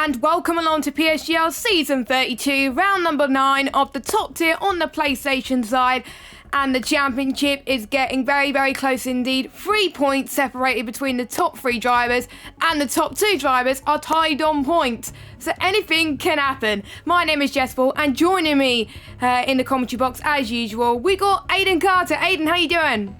and welcome along to PSGL Season 32, round number 9 of the top tier on the PlayStation side. And the championship is getting very, very close indeed. 3 points separated between the top 3 drivers, and the top 2 drivers are tied on points. So anything can happen. My name is GeForce, and joining me in the commentary box as usual, we got Aiden Carter. Aiden, how you doing?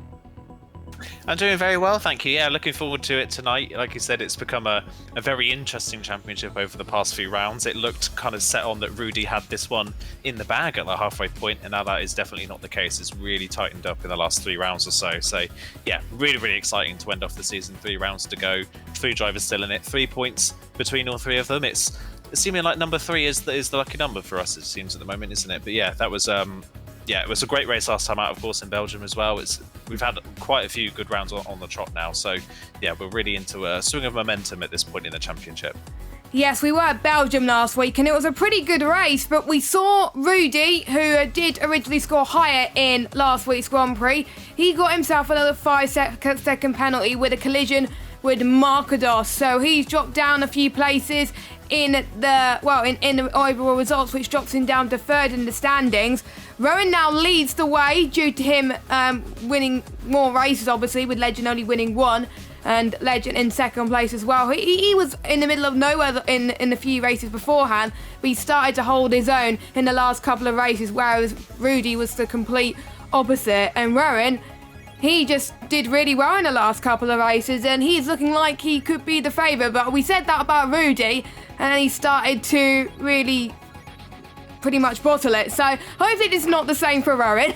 I'm doing very well, thank you. Yeah, looking forward to it tonight. Like you said, it's become a very interesting championship over the past few rounds. It looked kind of set on that Rudy had this one in the bag at the halfway point, and now that is definitely not the case. It's really tightened up in the last 3 rounds or so. So yeah, really, really exciting to end off the season. 3 rounds to go, 3 drivers still in it, 3 points between all 3 of them. It's seeming like number 3 is the lucky number for us, it seems, at the moment, isn't it? But yeah, that was yeah, it was a great race last time out, of course, in Belgium as well. We've had quite a few good rounds on the trot now, so yeah, we're really into a swing of momentum at this point in the championship. Yes, we were at Belgium last week, and it was a pretty good race, but we saw Rudy, who did originally score higher in last week's Grand Prix. He got himself another 5-second penalty with a collision with Markados, so he's dropped down a few places in the overall results, which drops him down to 3rd in the standings. Rowan now leads the way due to him winning more races, obviously, with Legend only winning 1, and Legend in 2nd place as well. He was in the middle of nowhere in the few races beforehand, but he started to hold his own in the last couple of races, whereas Rudy was the complete opposite. And Rowan, he just did really well in the last couple of races, and he's looking like he could be the favourite. But we said that about Rudy, and then he started to really pretty much bottle it. So hopefully it's not the same for Rowan.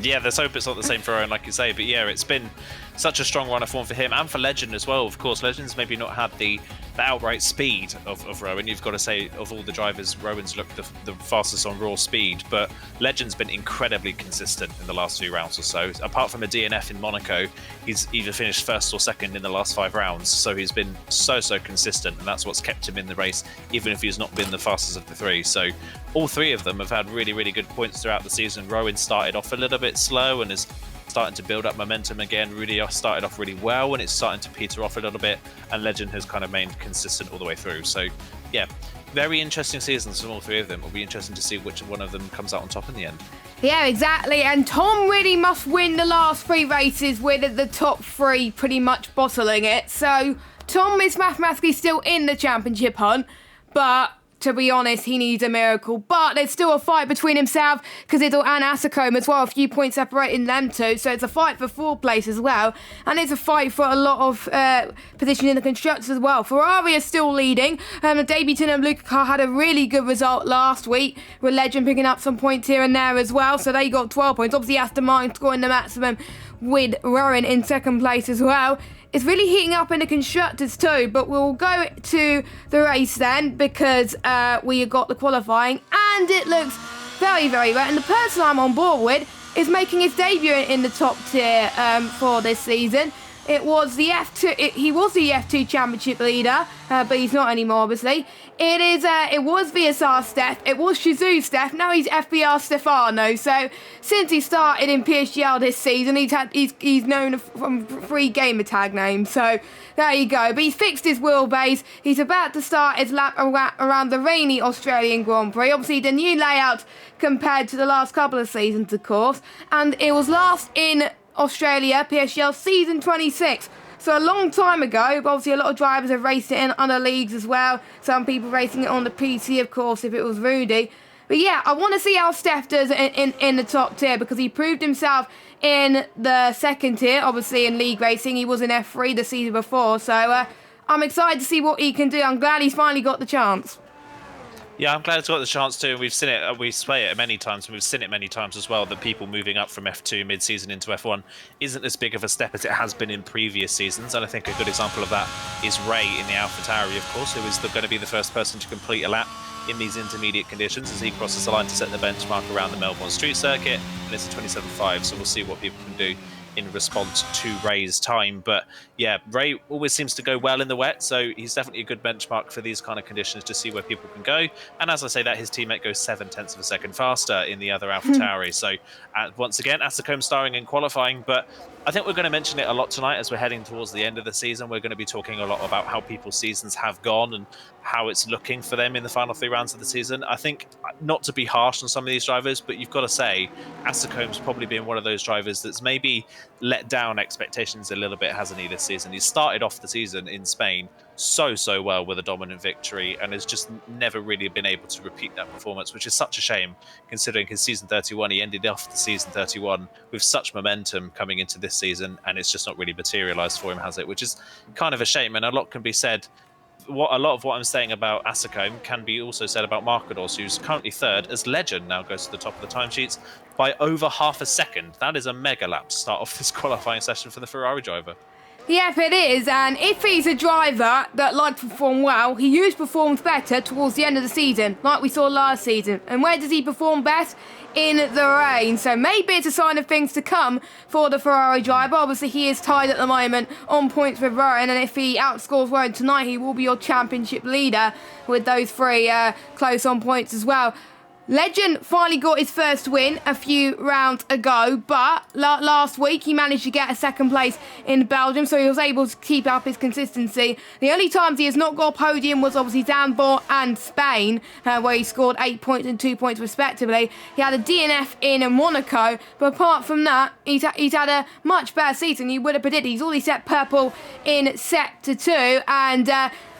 Yeah, let's hope it's not the same for Rowan, like you say. But yeah, it's been such a strong run of form for him, and for Legend as well. Of course, Legend's maybe not had the outright speed of Rowan. You've got to say, of all the drivers, Rowan's looked the fastest on raw speed, but Legend's been incredibly consistent in the last 2 rounds or so. Apart from a DNF in Monaco, he's either finished 1st or 2nd in the last 5 rounds, so he's been so consistent, and that's what's kept him in the race, even if he's not been the fastest of the 3. So all 3 of them have had really, really good points throughout the season. Rowan started off a little bit slow and is starting to build up momentum again. Rudy started off really well, and it's starting to peter off a little bit, and Legend has kind of remained consistent all the way through. So yeah, very interesting seasons from all 3 of them. It'll be interesting to see which one of them comes out on top in the end. Yeah, exactly. And Tom really must win the last 3 races with the top 3 pretty much bottling it. So Tom is mathematically still in the championship hunt, but to be honest, he needs a miracle. But there's still a fight between himself, Cazidle and Facecam as well. A few points separating them 2. So it's a fight for 4th place as well. And it's a fight for a lot of position in the constructors as well. Ferrari is still leading. The debutant of Luca Carr had a really good result last week, with Legend picking up some points here and there as well. So they got 12 points. Obviously, Aston Martin scoring the maximum with Rowan in 2nd place as well. It's really heating up in the constructors too, but we'll go to the race then, because we got the qualifying, and it looks very, very well. And the person I'm on board with is making his debut in the top tier for this season. It was the F2. He was the F2 championship leader, but he's not anymore, obviously. It was VSR Steph. It was Shizou Steph. Now he's FBR Stefano. So since he started in PSGL this season, he's known from 3 gamer tag names. So there you go. But he's fixed his wheelbase. He's about to start his lap around the rainy Australian Grand Prix. Obviously, the new layout compared to the last couple of seasons, of course. And it was last in Australia, PSGL Season 26. So a long time ago, but obviously a lot of drivers have raced it in other leagues as well. Some people racing it on the PC, of course, if it was Rudy. But yeah, I want to see how Steph does in the top tier, because he proved himself in the 2nd tier, obviously in league racing. He was in F3 the season before, so I'm excited to see what he can do. I'm glad he's finally got the chance. Yeah, I'm glad it's got the chance to. We've seen it. We say it many times, and we've seen it many times as well, that people moving up from F2 mid-season into F1 isn't as big of a step as it has been in previous seasons. And I think a good example of that is Ray in the AlphaTauri, of course, who is going to be the first person to complete a lap in these intermediate conditions as he crosses the line to set the benchmark around the Melbourne Street Circuit. And it's a 27.5, so we'll see what people can do in response to Ray's time. But yeah, Ray always seems to go well in the wet, so he's definitely a good benchmark for these kind of conditions to see where people can go. And as I say that, his teammate goes 0.7 of a second faster in the other AlphaTauri. So once again, Facecam starring in qualifying, but I think we're going to mention it a lot tonight as we're heading towards the end of the season. We're going to be talking a lot about how people's seasons have gone and how it's looking for them in the final 3 rounds of the season. I think, not to be harsh on some of these drivers, but you've got to say Asicom's probably been one of those drivers that's maybe let down expectations a little bit, hasn't he, this season? He started off the season in Spain so well with a dominant victory and has just never really been able to repeat that performance, which is such a shame considering his season 31. He ended off the season 31 with such momentum coming into this season, and it's just not really materialized for him, has it? Which is kind of a shame, and a lot can be said. A lot of what I'm saying about Asicom can be also said about Marcados, who's currently 3rd, as Legend now goes to the top of the timesheets by over half a second. That is a mega lap to start off this qualifying session for the Ferrari driver. Yep, it is, and if he's a driver that likes to perform well, he usually performs better towards the end of the season, like we saw last season. And where does he perform best? In the rain. So maybe it's a sign of things to come for the Ferrari driver. Obviously, he is tied at the moment on points with Rowan, and if he outscores Rowan tonight, he will be your championship leader with those 3 close on points as well. Legend finally got his first win a few rounds ago, but last week he managed to get a 2nd place in Belgium, so he was able to keep up his consistency. The only times he has not got a podium was obviously Zandvoort and Spain, where he scored 8 points and 2 points respectively. He had a DNF in Monaco, but apart from that, he's had a much better season. You would have predicted. He's already set purple in Sector 2, and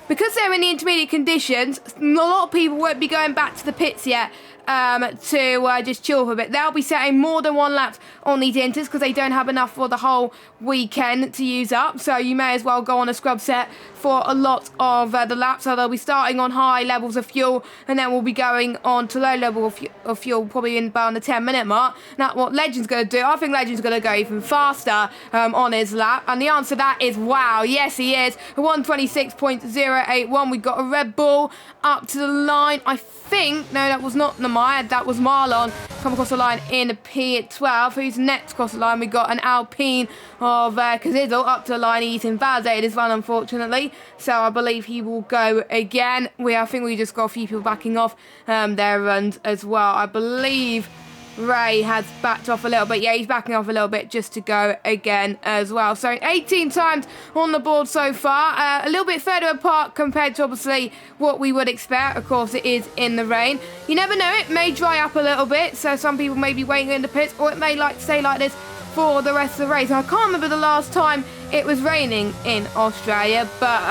because they're in the intermediate conditions, a lot of people won't be going back to the pits yet to just chill for a bit. They'll be setting more than 1 lap on these inters because they don't have enough for the whole weekend to use up, so you may as well go on a scrub set for a lot of the laps. So they'll be starting on high levels of fuel, and then we'll be going on to low level of fuel probably in about the 10-minute mark. That's what Legend's going to do. I think Legend's going to go even faster on his lap, and the answer to that is wow. Yes, he is. 126.081. We got a Red Bull up to the line. I think, no, that was not Namaya, that was Marlon come across the line in P12. Who's next across the line? We got an Alpine of Cazidle up to the line. He's invalidated as well, unfortunately, so I believe he will go again. I think we just got a few people backing off their runs as well. I believe Ray has backed off a little bit. Yeah, he's backing off a little bit just to go again as well. So 18 times on the board so far. A little bit further apart compared to obviously what we would expect. Of course, it is in the rain. You never know, it may dry up a little bit. So some people may be waiting in the pits, or it may stay like this for the rest of the race. I can't remember the last time it was raining in Australia, but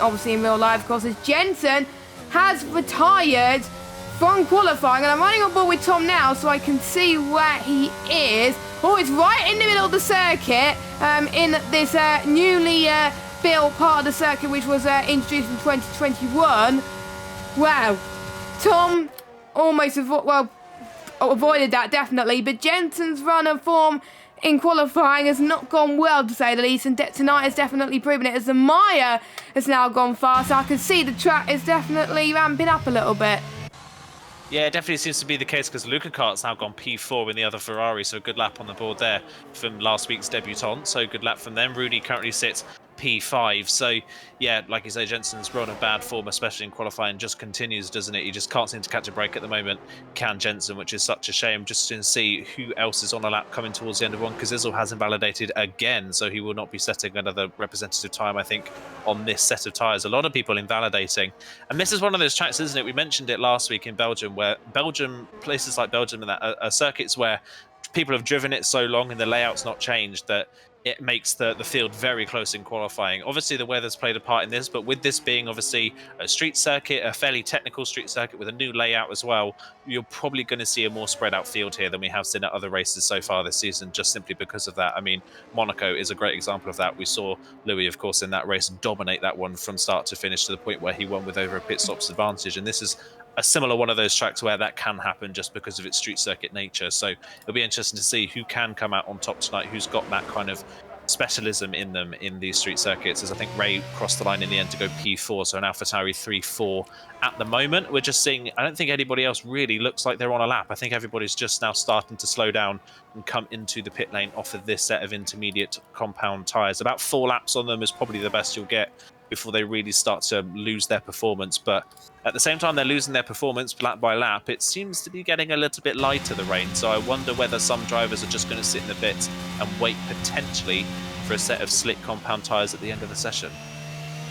obviously in real life, of course, as Jensen has retired from qualifying, and I'm running on board with Tom now so I can see where he is. Oh, it's right in the middle of the circuit in this newly built part of the circuit which was introduced in 2021. Wow. Tom almost avoided that, definitely, but Jensen's run and form in qualifying has not gone well, to say the least, and tonight has definitely proven it, as the Maya has now gone fast. So I can see the track is definitely ramping up a little bit. Yeah, it definitely seems to be the case because Luca Kart's now gone P4 in the other Ferrari, so good lap on the board there from last week's debutant, so good lap from them. Rudy currently sits P5, so yeah, like you say, Jensen's run of bad form, especially in qualifying, just continues, doesn't it? He just can't seem to catch a break at the moment, can Jensen, which is such a shame. Just to see who else is on a lap coming towards the end of one, because Izzle has invalidated again, so he will not be setting another representative time, I think, on this set of tyres. A lot of people invalidating, and this is one of those tracks, isn't it? We mentioned it last week in Belgium, where places like Belgium and that are circuits where people have driven it so long and the layout's not changed that it makes the field very close in qualifying. Obviously, the weather's played a part in this, but with this being obviously a street circuit, a fairly technical street circuit with a new layout as well, you're probably going to see a more spread out field here than we have seen at other races so far this season, just simply because of that. I mean, Monaco is a great example of that. We saw Louis, of course, in that race dominate that one from start to finish to the point where he won with over a pit stop's advantage. And this is a similar one of those tracks where that can happen just because of its street circuit nature. So it'll be interesting to see who can come out on top tonight, who's got that kind of specialism in them in these street circuits, as I think Ray crossed the line in the end to go P4, so an AlphaTauri 3-4 at the moment. We're just seeing, I don't think anybody else really looks like they're on a lap. I think everybody's just now starting to slow down and come into the pit lane off of this set of intermediate compound tyres. About 4 laps on them is probably the best you'll get before they really start to lose their performance. But at the same time they're losing their performance lap by lap, it seems to be getting a little bit lighter, the rain. So I wonder whether some drivers are just going to sit in the pits and wait potentially for a set of slick compound tyres at the end of the session.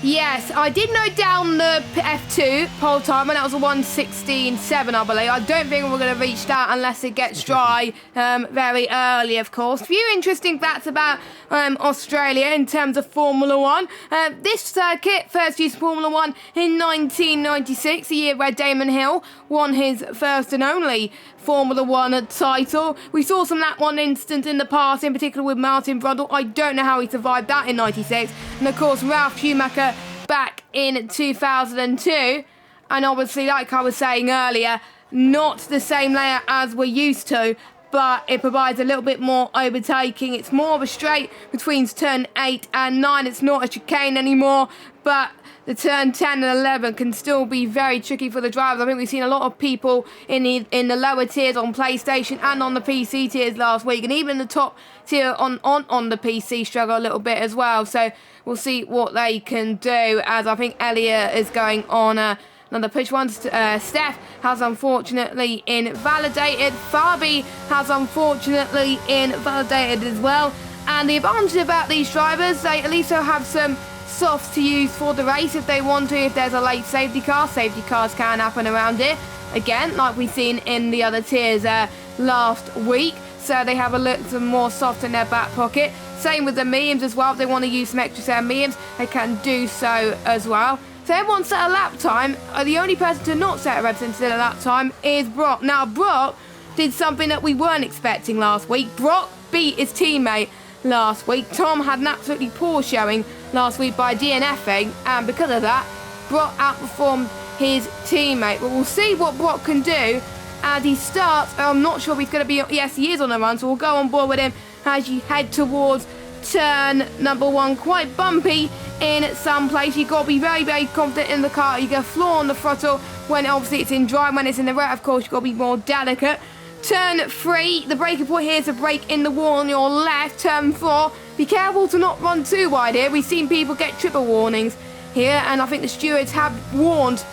Yes, I did note down the F2 pole time, and that was a 1:16.7, I believe. I don't think we're going to reach that unless it gets dry very early, of course. A few interesting facts about Australia in terms of Formula One. This circuit first used Formula One in 1996, the year where Damon Hill won his first and only Formula One title. We saw some of that one instance in the past, in particular with Martin Brundle. I don't know how he survived that in 96. And of course, Ralf Schumacher back in 2002. And obviously, like I was saying earlier, not the same layout as we're used to, but it provides a little bit more overtaking. It's more of a straight between turn 8 and 9. It's not a chicane anymore, but the turn 10 and 11 can still be very tricky for the drivers. I think we've seen a lot of people in the lower tiers on PlayStation and on the PC tiers last week, and even the top tier on the PC struggle a little bit as well. So we'll see what they can do, as I think Elliot is going on another push one. Steph has unfortunately invalidated. Fabi has unfortunately invalidated as well. And the advantage about these drivers, they at least have some softs to use for the race if they want to. If there's a late safety cars can happen around here. Again, like we've seen in the other tiers last week. So they have a little more soft in their back pocket. Same with the mediums as well. If they want to use some extra set of mediums, they can do so as well. So everyone set a lap time. The only person to not set a representative lap time is Brock. Now, Brock did something that we weren't expecting last week. Brock beat his teammate last week. Tom had an absolutely poor showing last week by DNFing, and because of that, Brock outperformed his teammate. But we'll see what Brock can do as he starts. I'm not sure if he's going to be, yes, he is on the run, so we'll go on board with him as you head towards turn number 1. Quite bumpy in some place. You've got to be very, very confident in the car. You get a floor on the throttle when obviously it's in drive. When it's in the wet, of course, you've got to be more delicate. Turn 3, the braking point here is a break in the wall on your left. Turn 4, be careful to not run too wide here. We've seen people get triple warnings here, and I think the stewards have warned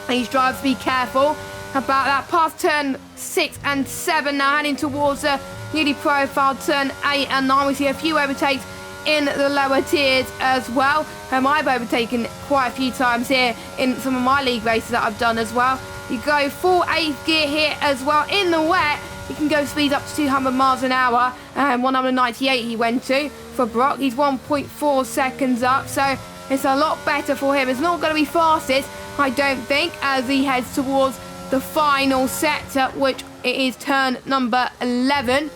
these drivers to be careful about that. Past turn 6 and 7 now, heading towards the newly profiled turn 8 and 9. We see a few overtakes in the lower tiers as well. I've overtaken quite a few times here in some of my league races that I've done as well. You go full 8th gear here as well. In the wet, you can go speed up to 200 miles an hour. 198 he went to for Brock. He's 1.4 seconds up, so it's a lot better for him. It's not going to be fastest, I don't think, as he heads towards the final sector, which it is turn number 11.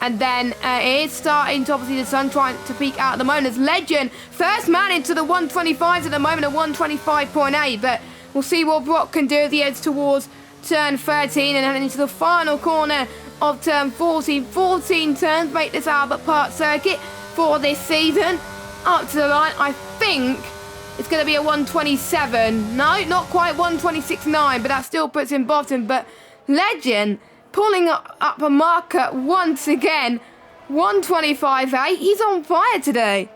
And then it is starting to, obviously, the sun trying to peek out at the moment. As Legend, first man into the 125s at the moment, at 125.8. But we'll see what Brock can do as he heads towards turn 13 and then into the final corner of turn 14. 14 turns make this Albert Park circuit for this season. Up to the line, I think it's going to be a 127. No, not quite 126.9, but that still puts him bottom. But Legend pulling up a marker once again, 125.8. He's on fire today.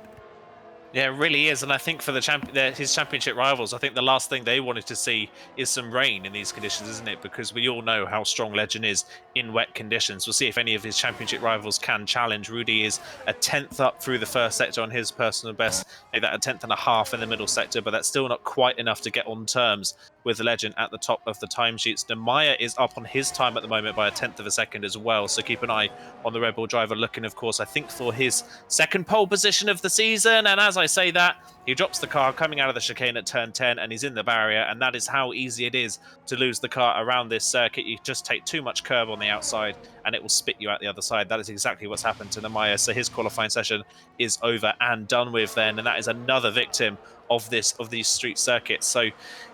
Yeah, it really is, and I think for his championship rivals, I think the last thing they wanted to see is some rain in these conditions, isn't it? Because we all know how strong Legend is in wet conditions. We'll see if any of his championship rivals can challenge. Rudy is a 10th up through the first sector on his personal best, maybe that a 10th and a half in the middle sector, but that's still not quite enough to get on terms with Legend at the top of the timesheets. Nemaya is up on his time at the moment by a 10th of a second as well, so keep an eye on the Red Bull driver, looking, of course, I think for his second pole position of the season. And as I say that, he drops the car coming out of the chicane at turn 10 and he's in the barrier, and that is how easy it is to lose the car around this circuit. You just take too much curb on the outside and it will spit you out the other side. That is exactly what's happened to Nemaya, so his qualifying session is over and done with then, and that is another victim of these street circuits. So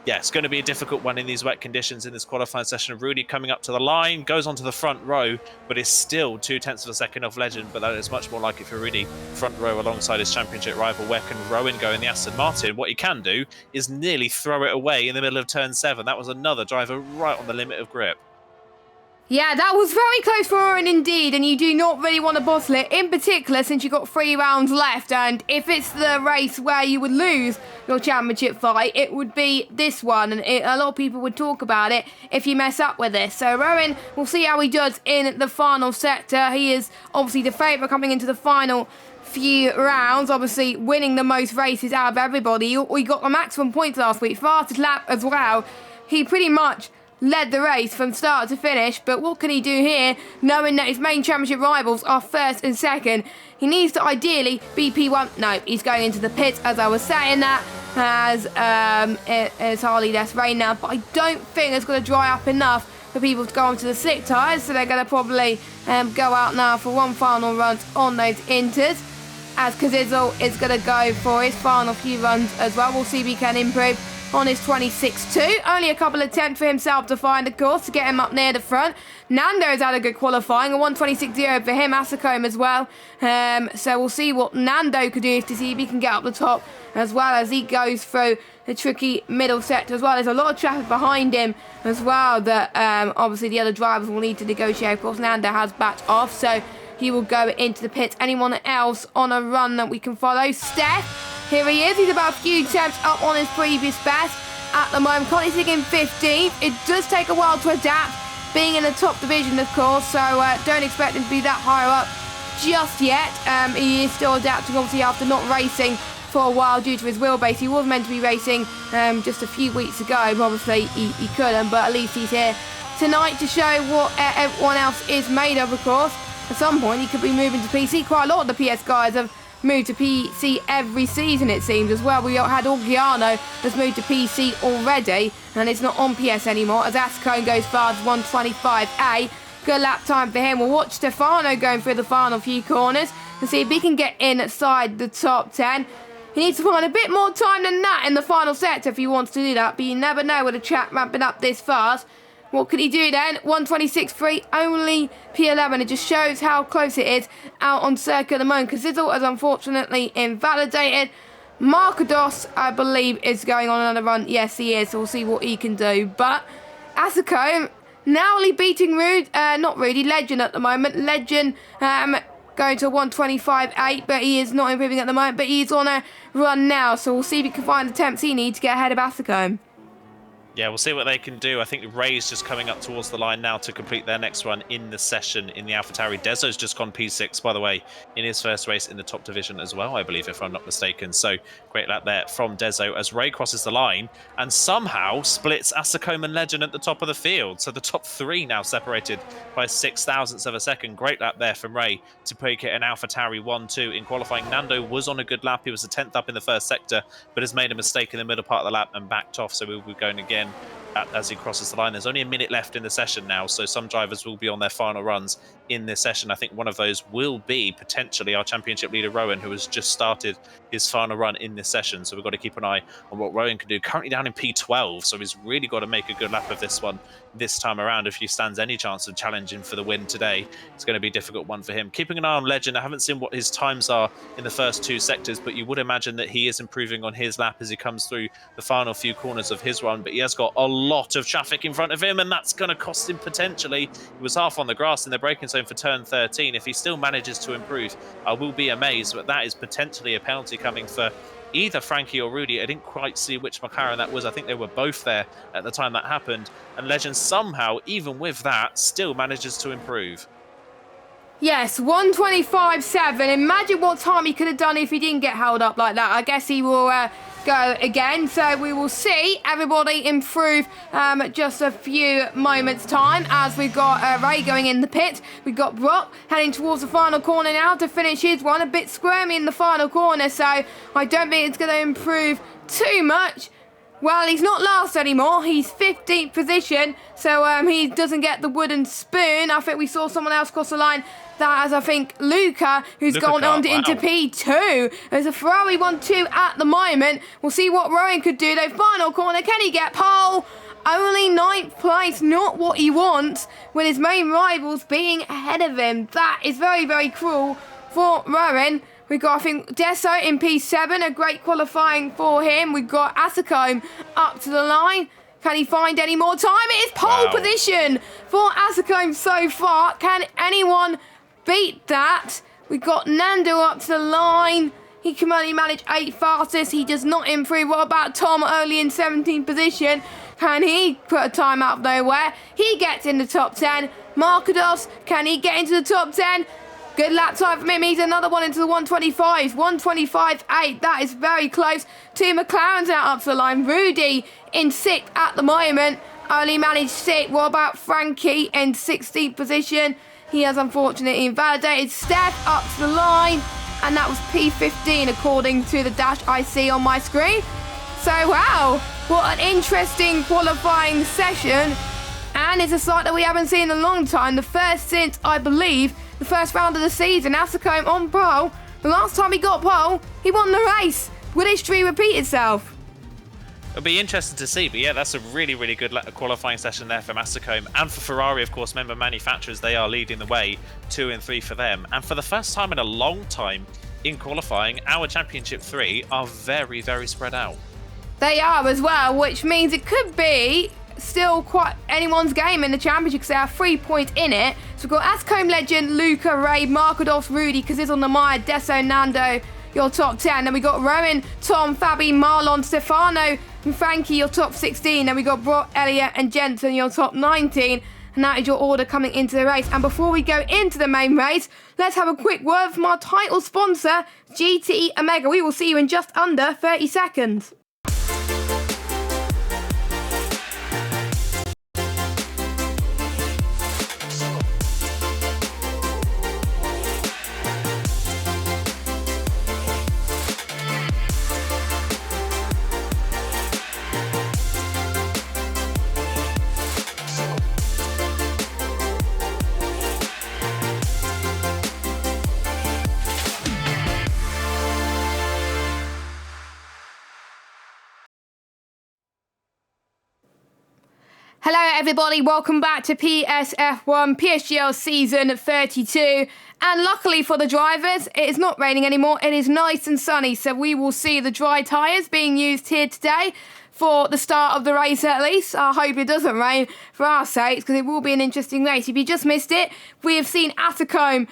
yeah, it's going to be a difficult one in these wet conditions in this qualifying session. Rudy coming up to the line, goes onto the front row, but is still 0.2 of a second off Legend, but that is much more like it for Rudy. Front row alongside his championship rival. Where can Rowan go in the Aston Martin? What he can do is nearly throw it away in the middle of turn 7. That was another driver right on the limit of grip. Yeah, that was very close for Rowan indeed, and you do not really want to bottle it, in particular since you've got 3 rounds left, and if it's the race where you would lose your championship fight, it would be this one, and a lot of people would talk about it if you mess up with this. So Rowan, we'll see how he does in the final sector. He is obviously the favourite coming into the final few rounds, obviously winning the most races out of everybody. He got the maximum points last week, fastest lap as well. He pretty much led the race from start to finish, but what can he do here, knowing that his main championship rivals are first and second? He needs to ideally be P1. No, he's going into the pits, as I was saying that, as it's hardly less rain now, but I don't think it's going to dry up enough for people to go onto the slick tyres, so they're going to probably go out now for one final run on those inters, as Kazizzle is going to go for his final few runs as well. We'll see if he can improve on his 26.2. Only a couple of attempts for himself to find a course to get him up near the front. Nando's had a good qualifying, a 126.0 for him, Facecam as well. So we'll see what Nando could do to see if he can get up the top as well as he goes through the tricky middle sector as well. There's a lot of traffic behind him as well that obviously the other drivers will need to negotiate. Of course, Nando has backed off, so he will go into the pits. Anyone else on a run that we can follow? Steph. Here he is. He's about a few attempts up on his previous best at the moment. Currently sitting in 15th. It does take a while to adapt, being in the top division, of course, so don't expect him to be that higher up just yet. He is still adapting, obviously, after not racing for a while due to his wheelbase. He was meant to be racing just a few weeks ago, but obviously he couldn't, but at least he's here tonight to show what everyone else is made of course. At some point, he could be moving to PC. Quite a lot of the PS guys have moved to PC every season, it seems, as well. We had Elgato has moved to PC already, and it's not on PS anymore, as Ascone goes fast, 125A. Good lap time for him. We'll watch Stefano going through the final few corners and see if he can get inside the top 10. He needs to find a bit more time than that in the final sector if he wants to do that, but you never know with a chap ramping up this fast. What could he do then? 126.3, only P11. It just shows how close it is out on circuit at the moment. Kazizzle has unfortunately invalidated. Markados, I believe, is going on another run. Yes, he is. So we'll see what he can do. But Asako narrowly beating Legend at the moment. Legend going to 125.8, but he is not improving at the moment. But he's on a run now. So we'll see if he can find the attempts he needs to get ahead of Asako. Yeah, we'll see what they can do. I think Ray's just coming up towards the line now to complete their next run in the session in the AlphaTauri. Dezo's just gone P6, by the way, in his first race in the top division as well, I believe, if I'm not mistaken. So great lap there from Dezo as Ray crosses the line and somehow splits Asako and Legend at the top of the field. So the top 3 now separated by 0.006 of a second. Great lap there from Ray to make it an AlphaTauri 1-2 in qualifying. Nando was on a good lap. He was the 10th up in the first sector, but has made a mistake in the middle part of the lap and backed off. So we'll be going again as he crosses the line. There's only a minute left in the session now, so some drivers will be on their final runs in this session. I think one of those will be potentially our championship leader Rowan, who has just started his final run in this session, so we've got to keep an eye on what Rowan can do. Currently down in P12, so he's really got to make a good lap of this one this time around if he stands any chance of challenging for the win today. It's going to be a difficult one for him. Keeping an eye on Legend, I haven't seen what his times are in the first 2 sectors, but you would imagine that he is improving on his lap as he comes through the final few corners of his run, but he has got a lot of traffic in front of him, and that's going to cost him potentially. He was half on the grass in the braking zone for turn 13. If he still manages to improve, I will be amazed, but that is potentially a penalty coming for either Frankie or Rudy. I didn't quite see which McLaren that was. I think they were both there at the time that happened, and Legend somehow, even with that, still manages to improve. Yes, 125.7. Imagine what time he could have done if he didn't get held up like that. I guess he will go again. So we will see everybody improve just a few moments' time as we've got Ray going in the pit. We've got Brock heading towards the final corner now to finish his one. A bit squirmy in the final corner, so I don't think it's going to improve too much. Well, he's not last anymore. He's 15th position, so he doesn't get the wooden spoon. I think we saw someone else cross the line. That as I think Luca, who's gone on into P2. There's a Ferrari 1-2 at the moment. We'll see what Rowan could do though. Final corner, can he get pole? Only 9th place, not what he wants, with his main rivals being ahead of him. That is very, very cruel for Rowan. We've got, I think, Deso in P7, a great qualifying for him. We've got Asako up to the line. Can he find any more time? It is pole position for Facecam so far. Can anyone beat that? We've got Nando up to the line. He can only manage 8 fastest. He does not improve. What about Tom early in 17th position? Can he put a time out of nowhere? He gets in the top 10. Markados, can he get into the top 10? Good lap time from him. He's another one into the 125s. 125.8. That is very close. 2 McLarens out up to the line. Rudy in 6th at the moment. Only managed 6. What about Frankie in 16th position? He has unfortunately invalidated. Steph up to the line. And that was P15 according to the dash I see on my screen. So wow, what an interesting qualifying session. And it's a sight that we haven't seen in a long time. The first since, I believe, the first round of the season. Facecam on pole. The last time he got pole, he won the race. Will history repeat itself? It'll be interesting to see, but yeah, that's a really, really good qualifying session there for Facecam. And for Ferrari, of course, member manufacturers, they are leading the way, 2 and 3 for them. And for the first time in a long time in qualifying, our Championship 3 are very, very spread out. They are as well, which means it could be still quite anyone's game in the championship because they have 3 points in it. So we've got Facecam legend, Luca, Ray, Markados, Rudy, Kaziz on the Maya, Deso, Nando, your top 10. Then we got Rowan, Tom, Fabi, Marlon, Stefano, and Frankie, your top 16. Then we got Brock, Elliot, and Jensen, your top 19. And that is your order coming into the race. And before we go into the main race, let's have a quick word from our title sponsor, GTE Omega. We will see you in just under 30 seconds. Hello everybody, welcome back to PSF1 PSGL season 32. And luckily for the drivers, it is not raining anymore, it is nice and sunny, so we will see the dry tyres being used here today for the start of the race at least. I hope it doesn't rain for our sakes because it will be an interesting race. If you just missed it, we have seen Facecam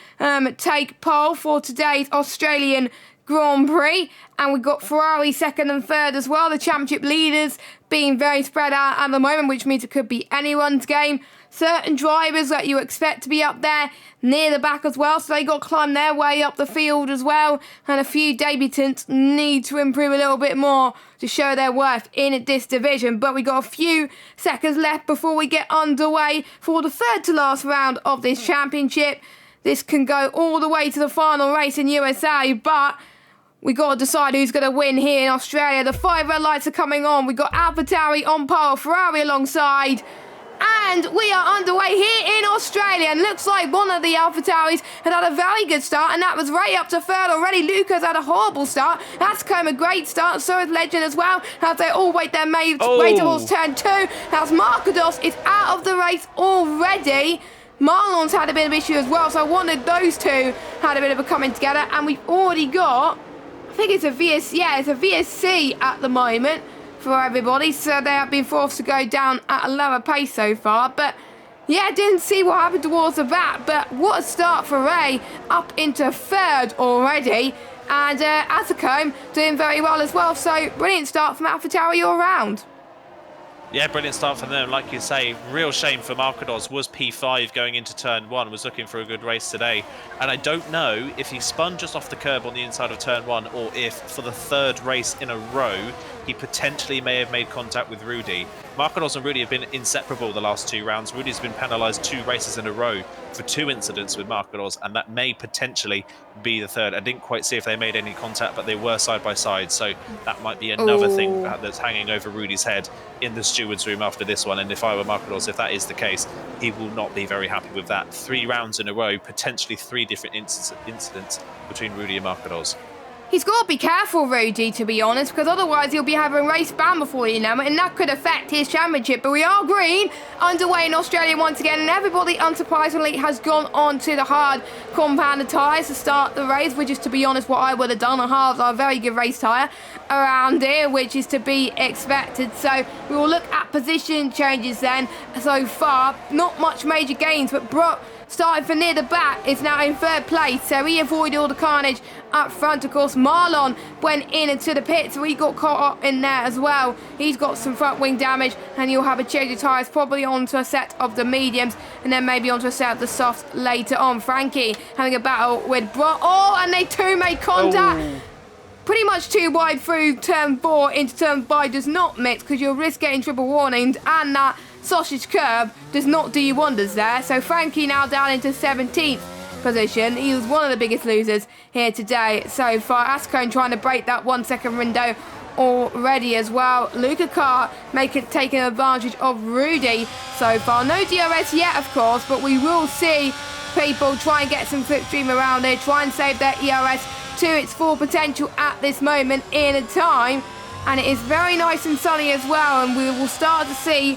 take pole for today's Australian Grand Prix, and we've got Ferrari second and third as well. The championship leaders being very spread out at the moment, which means it could be anyone's game. Certain drivers that you expect to be up there near the back as well, so they got to climb their way up the field as well. And a few debutants need to improve a little bit more to show their worth in this division. But we got a few seconds left before we get underway for the third to last round of this championship. This can go all the way to the final race in USA, but we got to decide who's going to win here in Australia. The 5 red lights are coming on. We got AlphaTauri on pole, Ferrari alongside. And we are underway here in Australia. And looks like one of the AlphaTauris had a very good start. And that was Ray up to third already. Lucas had a horrible start. Facecam a great start. So is Legend as well. As they all wait their way towards turn 2. As Markados is out of the race already. Marlon's had a bit of issue as well. So I wanted those two had a bit of a coming together. And we've already got, I think it's a VSC at the moment for everybody, so they have been forced to go down at a lower pace so far. But yeah, didn't see what happened towards the back, but what a start for Ray, up into third already, and Facecam doing very well as well. So brilliant start from AlphaTauri all round. Yeah, brilliant start for them. Like you say, real shame for Markados. Was P5 going into turn 1, was looking for a good race today. And I don't know if he spun just off the curb on the inside of turn 1 or if for the third race in a row, he potentially may have made contact with Rudy. Markados and Rudy have been inseparable the last 2 rounds. Rudy's been penalised 2 races in a row for 2 incidents with Markados, and that may potentially be the third. I didn't quite see if they made any contact, but they were side by side, so that might be another thing that's hanging over Rudy's head in the steward's room after this one. And if I were Markados, if that is the case, he will not be very happy with that. 3 rounds in a row, potentially 3 different incidents between Rudy and Markados. He's got to be careful, Rudy, to be honest, because otherwise he'll be having race ban before you know it, and that could affect his championship. But we are green, underway in Australia once again, and everybody, unsurprisingly, has gone on to the hard compounded tyres to start the race, which is, to be honest, what I would have done. The halves are a very good race tyre around here, which is to be expected. So we will look at position changes then. So far, not much major gains, but Brock, starting from near the back, is now in third place, so he avoided all the carnage up front. Of course, Marlon went into the pits, so he got caught up in there as well. He's got some front wing damage, and you'll have a change of tyres, probably onto a set of the mediums, and then maybe onto a set of the softs later on. Frankie having a battle with Brock. Oh, and they two made contact. Oh. Pretty much too wide through turn 4 into turn 5 does not mix, because you'll risk getting triple warnings, and that sausage curve does not do you wonders there. So Frankie now down into 17th position. He was one of the biggest losers here today so far. Ascone trying to break that 1 second window already as well. Luca Kart taking advantage of Rudy so far. No DRS yet, of course, but we will see people try and get some slipstream around here, try and save their ERS to its full potential at this moment in a time. And it is very nice and sunny as well, and we will start to see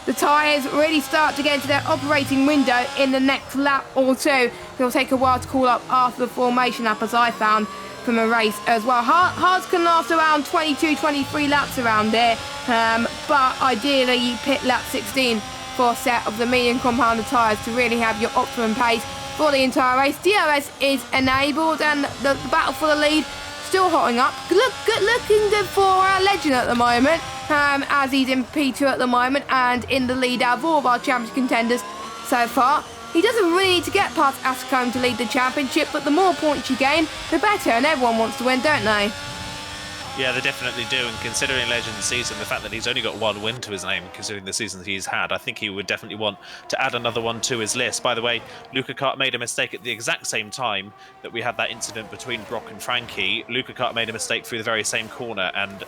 the tyres really start to get into their operating window in the next lap or two. It'll take a while to cool up after the formation lap, as I found from a race as well. Hards can last around 22, 23 laps around here, but ideally you pit lap 16 for a set of the medium compounded tyres to really have your optimum pace for the entire race. DRS is enabled, and the battle for the lead still hotting up. Looking good for our Legend at the moment, as he's in P2 at the moment and in the lead out of all of our championship contenders so far. He doesn't really need to get past Ascone to lead the championship, but the more points you gain, the better, and everyone wants to win, don't they? Yeah, they definitely do, and considering Legend's season, the fact that he's only got one win to his name, considering the seasons he's had, I think he would definitely want to add another one to his list. By the way, Luca Kart made a mistake at the exact same time that we had that incident between Brock and Frankie. Luca Kart made a mistake through the very same corner and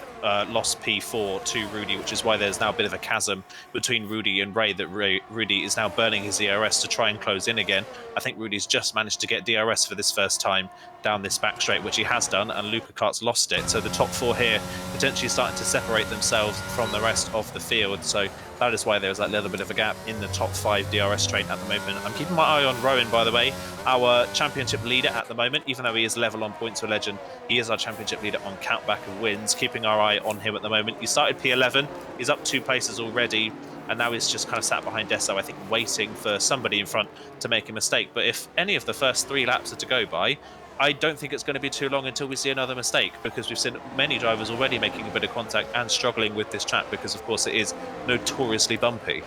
lost P4 to Rudy, which is why there's now a bit of a chasm between Rudy and Ray, that Rudy is now burning his ERS to try and close in again. I think Rudy's just managed to get DRS for this first time down this back straight, which he has done, and Luca Kart's lost it. So the top 4 here potentially starting to separate themselves from the rest of the field. So that is why there's that little bit of a gap in the top 5 DRS straight at the moment. I'm keeping my eye on Rowan, by the way, our championship leader at the moment. Even though he is level on points with Legend, he is our championship leader on countback of wins. Keeping our eye on him at the moment. He started P11, he's up 2 places already, and now he's just kind of sat behind Deso, I think, waiting for somebody in front to make a mistake. But if any of the first 3 laps are to go by, I don't think it's going to be too long until we see another mistake, because we've seen many drivers already making a bit of contact and struggling with this track, because of course it is notoriously bumpy.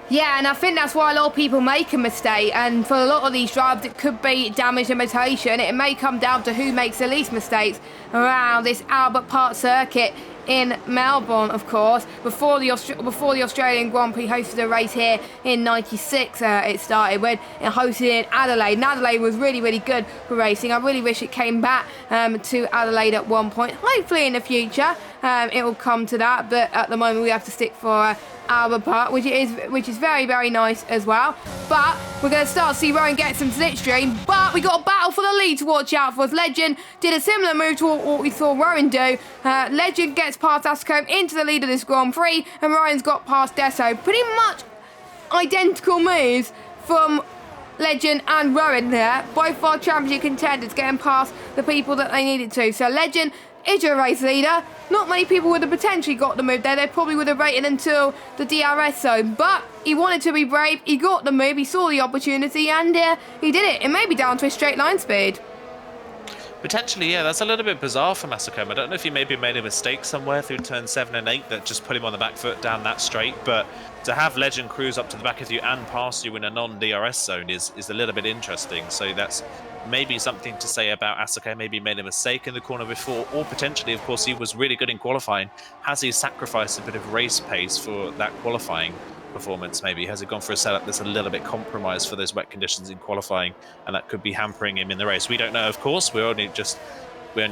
Yeah, and I think that's why a lot of people make a mistake, and for a lot of these drivers it could be damage limitation. It may come down to who makes the least mistakes around this Albert Park circuit in Melbourne, of course. Before the Australian Grand Prix hosted a race here in '96, it started when it hosted in Adelaide. And Adelaide was really, really good for racing. I really wish it came back to Adelaide at one point. Hopefully in the future it will come to that, but at the moment we have to stick for Albert Park, which is very, very nice as well. But we're going to start to see Rowan get some slipstream, but we got a battle for the lead to watch out for. Legend did a similar move to what we saw Rowan do. Legend gets past Ascone into the lead of this Grand Prix, and Rowan's got past Deso. Pretty much identical moves from Legend and Rowan there. Both our championship contenders getting past the people that they needed to. So Legend is your race leader. Not many people would have potentially got the move there. They probably would have waited until the DRS zone, but he wanted to be brave. He got the move, he saw the opportunity, and he did it. It may be down to his straight line speed. Potentially, yeah, that's a little bit bizarre for Masacom. I don't know if he maybe made a mistake somewhere through turn 7 and 8 that just put him on the back foot down that straight, but to have Legend cruise up to the back of you and pass you in a non-DRS zone is a little bit interesting. So that's maybe something to say about Asako. Maybe made a mistake in the corner before, or potentially, of course, he was really good in qualifying. Has he sacrificed a bit of race pace for that qualifying performance? Maybe has he gone for a setup that's a little bit compromised for those wet conditions in qualifying, and that could be hampering him in the race? We don't know, of course. We're only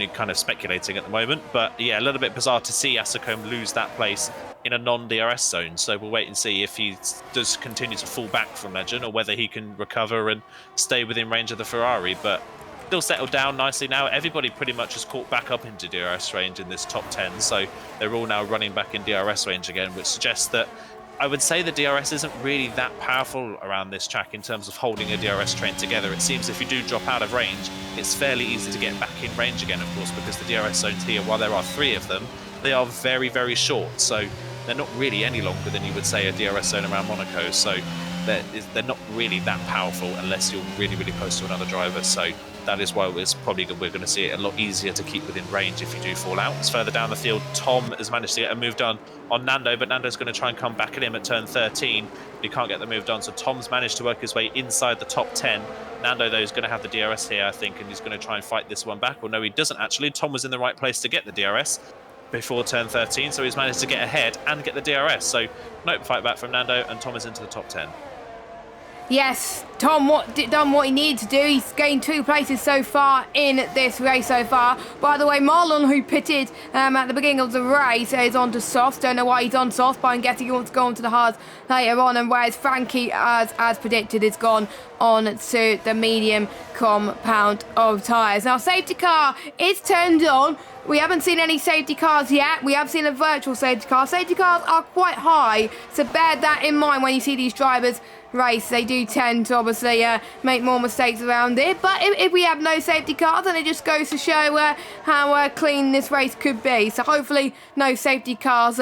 kind of speculating at the moment, but yeah, a little bit bizarre to see Asacombe lose that place in a non-DRS zone. So we'll wait and see if he does continue to fall back from Legend, or whether he can recover and stay within range of the Ferrari. But still settled down nicely now. Everybody pretty much has caught back up into DRS range in this top 10, so they're all now running back in DRS range again, which suggests that I would say the DRS isn't really that powerful around this track in terms of holding a DRS train together. It seems if you do drop out of range, it's fairly easy to get back in range again, of course, because the DRS zones here, while there are 3 of them, they are very, very short. So they're not really any longer than you would say a DRS zone around Monaco. So they're not really that powerful unless you're really, really close to another driver. So that is why we're going to see it a lot easier to keep within range if you do fall out. It's further down the field. Tom has managed to get a move done on Nando, but Nando's going to try and come back at him at turn 13. But he can't get the move done, so Tom's managed to work his way inside the top 10. Nando, though, is going to have the DRS here, I think, and he's going to try and fight this one back. Well, no, he doesn't actually. Tom was in the right place to get the DRS before turn 13, so he's managed to get ahead and get the DRS. So no fight back from Nando, and Tom is into the top 10. Yes, Tom done what he needed to do. He's gained 2 places so far in this race so far. By the way, Marlon, who pitted at the beginning of the race, is on to softs. Don't know why he's on softs, but I'm guessing he wants to go on to the hards later on. And whereas Frankie, as predicted, is gone on to the medium compound of tyres. Now, safety car is turned on. We haven't seen any safety cars yet. We have seen a virtual safety car. Safety cars are quite high, so bear that in mind when you see these drivers race. They do tend to obviously make more mistakes around it, but if we have no safety cars, then it just goes to show how clean this race could be. So hopefully no safety cars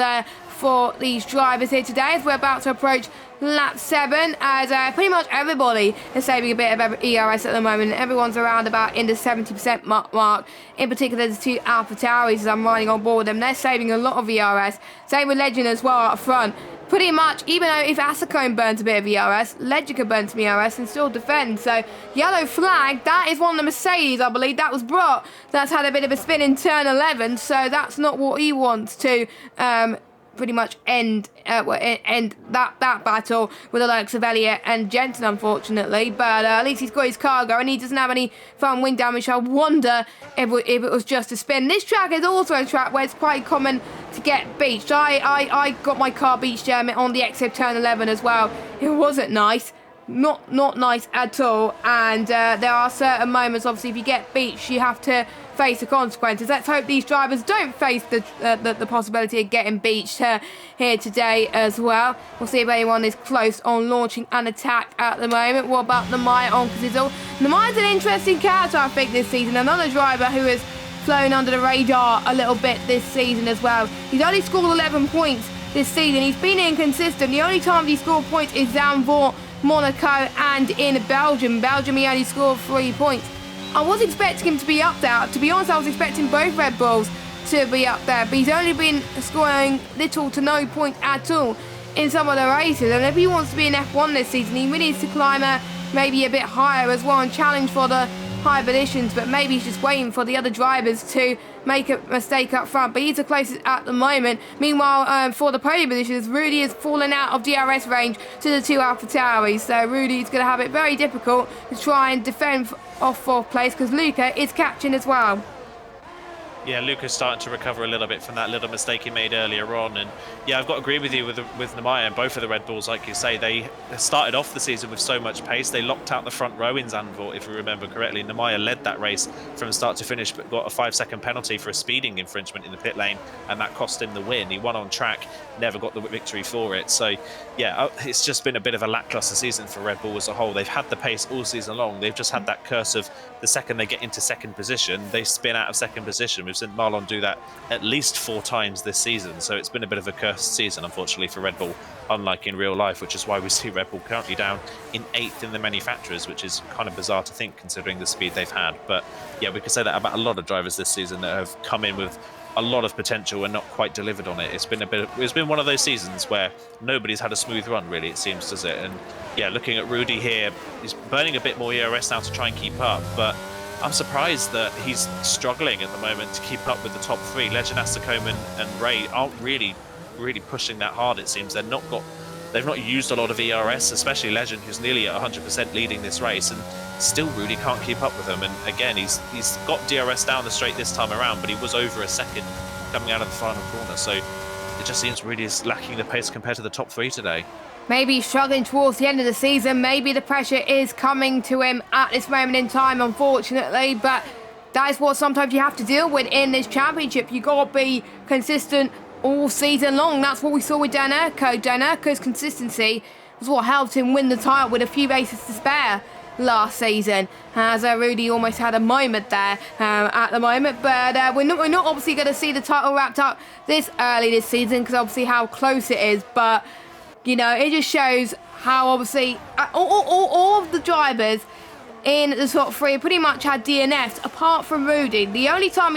for these drivers here today as we're about to approach lap 7, as pretty much everybody is saving a bit of ERS at the moment. Everyone's around about in the 70% mark. In particular, the 2 Alpha Tauris, as I'm riding on board them, they're saving a lot of ERS. Same with Legend as well up front. Pretty much, even though if Facecam burns a bit of ERS, Legend can burn some ERS and still defend. So, yellow flag, that is one of the Mercedes, I believe. That was Brott. That's had a bit of a spin in turn 11, so that's not what he wants to pretty much end that battle with the likes of Elliott and Jensen, unfortunately. But at least he's got his cargo and he doesn't have any front wing damage. I wonder if it was just a spin. This track is also a track where it's quite common to get beached. I got my car beached on the exit turn 11 as well. It wasn't nice. Not nice at all. And there are certain moments, obviously, if you get beached, you have to face the consequences. Let's hope these drivers don't face the possibility of getting beached here today as well. We'll see if anyone is close on launching an attack at the moment. What about Nemaya on Kazizal? Nemaya's an interesting character, I think, this season. Another driver who has flown under the radar a little bit this season as well. He's only scored 11 points this season. He's been inconsistent. The only time he scored points is Zandvoort, Monaco and in Belgium. Belgium, he only scored 3 points. I was expecting him to be up there. To be honest, I was expecting both Red Bulls to be up there, but he's only been scoring little to no points at all in some of the races. And if he wants to be in F1 this season, he really needs to climb maybe a bit higher as well and challenge for the high positions, but maybe he's just waiting for the other drivers to make a mistake up front, but he's the closest at the moment. Meanwhile, for the podium positions, Rudy is falling out of DRS range to the 2 Alpha Tauris, so Rudy's going to have it very difficult to try and defend off 4th place because Luca is catching as well. Yeah, Luca's starting to recover a little bit from that little mistake he made earlier on. And yeah, I've got to agree with you with Nemaya and both of the Red Bulls, like you say. They started off the season with so much pace. They locked out the front row in Zandvoort, if you remember correctly. Nemaya led that race from start to finish, but got a 5-second penalty for a speeding infringement in the pit lane, and that cost him the win. He won on track, never got the victory for it. So yeah, it's just been a bit of a lackluster season for Red Bull as a whole. They've had the pace all season long. They've just had that curse of the second they get into second position, they spin out of second position. We've seen Marlon do that at least 4 times this season, so it's been a bit of a cursed season, unfortunately, for Red Bull, unlike in real life, which is why we see Red Bull currently down in 8th in the manufacturers, which is kind of bizarre to think considering the speed they've had. But yeah, we could say that about a lot of drivers this season that have come in with a lot of potential and not quite delivered on it. It's been one of those seasons where nobody's had a smooth run, really, it seems, does it? And yeah, looking at Rudy here, he's burning a bit more ERS now to try and keep up, but I'm surprised that he's struggling at the moment to keep up with the top 3. Legend, Facecam and Ray aren't really pushing that hard, it seems. They've not used a lot of ERS, especially Legend, who's nearly at 100% leading this race, and still Rudy can't keep up with him. And again, he's got DRS down the straight this time around, but he was over a second coming out of the final corner, so it just seems Rudy is lacking the pace compared to the top 3 today. maybe he's struggling towards the end of the season. Maybe the pressure is coming to him at this moment in time, unfortunately. But that is what sometimes you have to deal with in this championship. You got to be consistent all season long. That's what we saw with Dan Urko. Dan Urko's consistency was what helped him win the title with a few races to spare last season, as Rudy almost had a moment there at the moment. But we're not obviously going to see the title wrapped up this early this season, because obviously how close it is. But you know, it just shows how obviously all of the drivers in the top 3 pretty much had DNFs apart from Rudy. The only time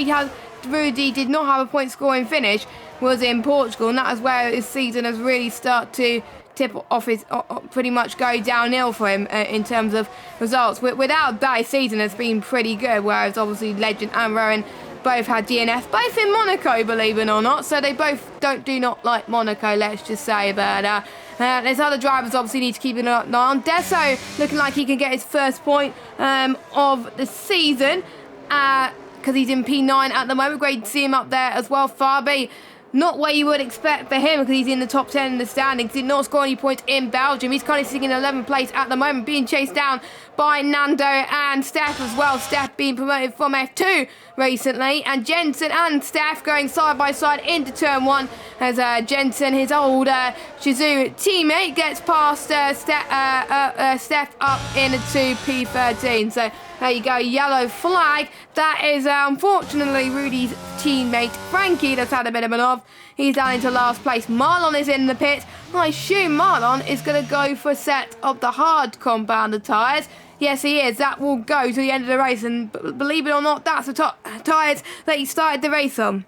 Rudy did not have a point scoring finish was in Portugal, and that is where his season has really started to tip off, his pretty much go downhill for him in terms of results. Without that, his season has been pretty good, whereas obviously Legend and Rowan both had DNF, both in Monaco, believe it or not, so they both do not like Monaco, let's just say. But there's other drivers obviously need to keep an eye on. Deso looking like he can get his first point of the season, because he's in P9 at the moment. Great to see him up there as well. Fabi, not what you would expect for him, because he's in the top 10 in the standings. Did not score any points in Belgium. He's currently sitting in 11th place at the moment, being chased down by Nando and Steph as well. Steph being promoted from F2 recently, and Jensen and Steph going side by side into turn 1 as Jensen, his old Shizou teammate, gets past Steph up into P13. So there you go, yellow flag. That is unfortunately Rudy's teammate Frankie that's had a bit of an off. He's down into last place. Marlon is in the pit. I assume Marlon is going to go for a set of the hard compounder tyres. Yes, he is. That will go to the end of the race, and believe it or not, that's the top tyres that he started the race on.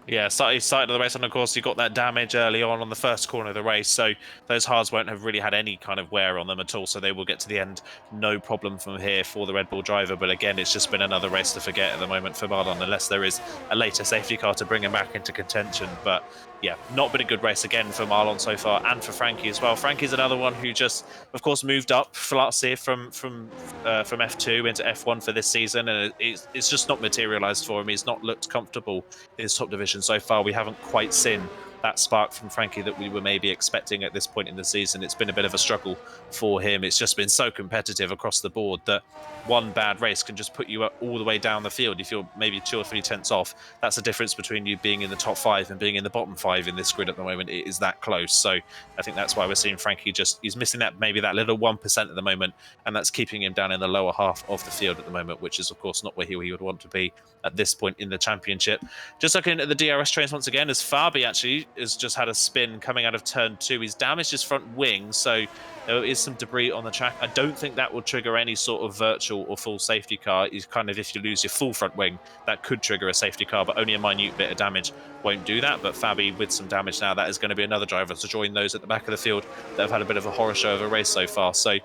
Yeah, he started the race, and of course you got that damage early on the first corner of the race, so those hards won't have really had any kind of wear on them at all, so they will get to the end no problem from here for the Red Bull driver. But again, it's just been another race to forget at the moment for Marlon, unless there is a later safety car to bring him back into contention. But yeah, not been a good race again for Marlon so far, and for Frankie as well. Frankie's another one who just, of course, moved up for last year from F2 into F1 for this season, and it's just not materialised for him. He's not looked comfortable in his top division so far. We haven't quite seen that spark from Frankie that we were maybe expecting at this point in the season. It's been a bit of a struggle for him. It's just been so competitive across the board that one bad race can just put you all the way down the field. If you're maybe 2 or 3 tenths off, that's the difference between you being in the top 5 and being in the bottom 5 in this grid at the moment. It is that close. So I think that's why we're seeing Frankie he's missing maybe that little 1% at the moment, and that's keeping him down in the lower half of the field at the moment, which is of course not where he would want to be at this point in the championship. Just looking at the DRS trains once again, as Fabi actually has just had a spin coming out of turn 2. He's damaged his front wing, so there is some debris on the track. I don't think that will trigger any sort of virtual or full safety car. It's kind of, if you lose your full front wing, that could trigger a safety car, but only a minute bit of damage won't do that. But Fabi with some damage now, that is going to be another driver to join those at the back of the field that have had a bit of a horror show of a race so far. So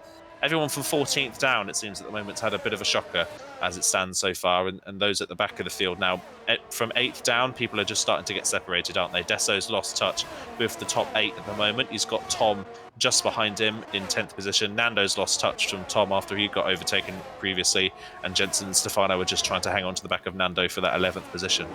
everyone from 14th down, it seems at the moment, has had a bit of a shocker as it stands so far, and those at the back of the field now, from 8th down, people are just starting to get separated, aren't they? Deso's lost touch with the top 8 at the moment. He's got Tom just behind him in 10th position. Nando's lost touch from Tom after he got overtaken previously, and Jensen and Stefano were just trying to hang on to the back of Nando for that 11th position.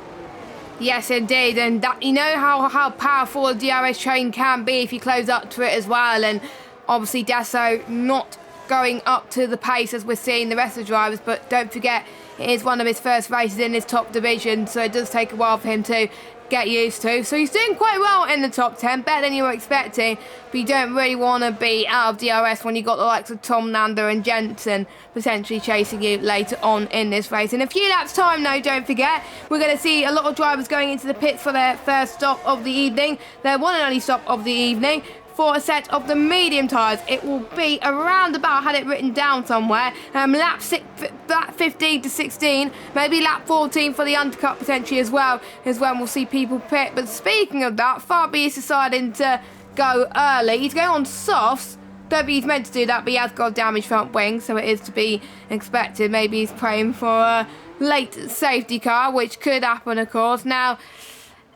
Yes, indeed, and that, you know how powerful a DRS train can be if you close up to it as well, and obviously Deso not going up to the pace as we're seeing the rest of the drivers, but don't forget it is one of his first races in his top division, so it does take a while for him to get used to. So he's doing quite well in the top 10, better than you were expecting, but you don't really want to be out of DRS when you've got the likes of Tom, Nando and Jensen potentially chasing you later on in this race. In a few laps time though, don't forget, we're going to see a lot of drivers going into the pits for their first stop of the evening, their one and only stop of the evening, for a set of the medium tyres. It will be around about, had it written down somewhere, lap 15 to 16, maybe lap 14 for the undercut potentially as well, is when we'll see people pit. But speaking of that, Fabi is deciding to go early. He's going on softs. Don't think he's meant to do that, but he has got a damaged front wing, so it is to be expected. Maybe he's praying for a late safety car, which could happen, of course. Now,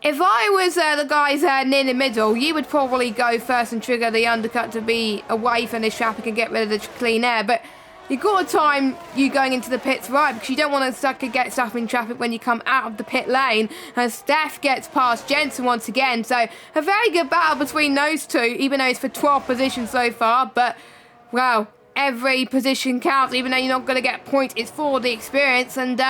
if I was the guys near the middle, you would probably go first and trigger the undercut to be away from this traffic and get rid of the clean air. But you've got to time you going into the pits right, because you don't want to get stuck in traffic when you come out of the pit lane. And Steph gets past Jensen once again. So a very good battle between those two, even though it's for 12th position so far. But, well, every position counts, even though you're not going to get points. It's for the experience. And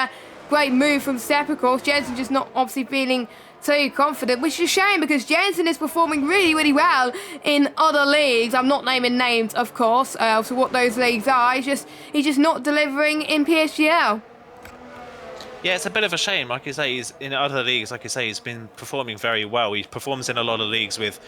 great move from Steph, of course. Jensen just not obviously feeling too confident, which is a shame because Jensen is performing really, really well in other leagues. I'm not naming names, of course, so what those leagues are. He's just not delivering in PSGL. Yeah, it's a bit of a shame. Like you say, he's in other leagues. Like you say, he's been performing very well. He performs in a lot of leagues with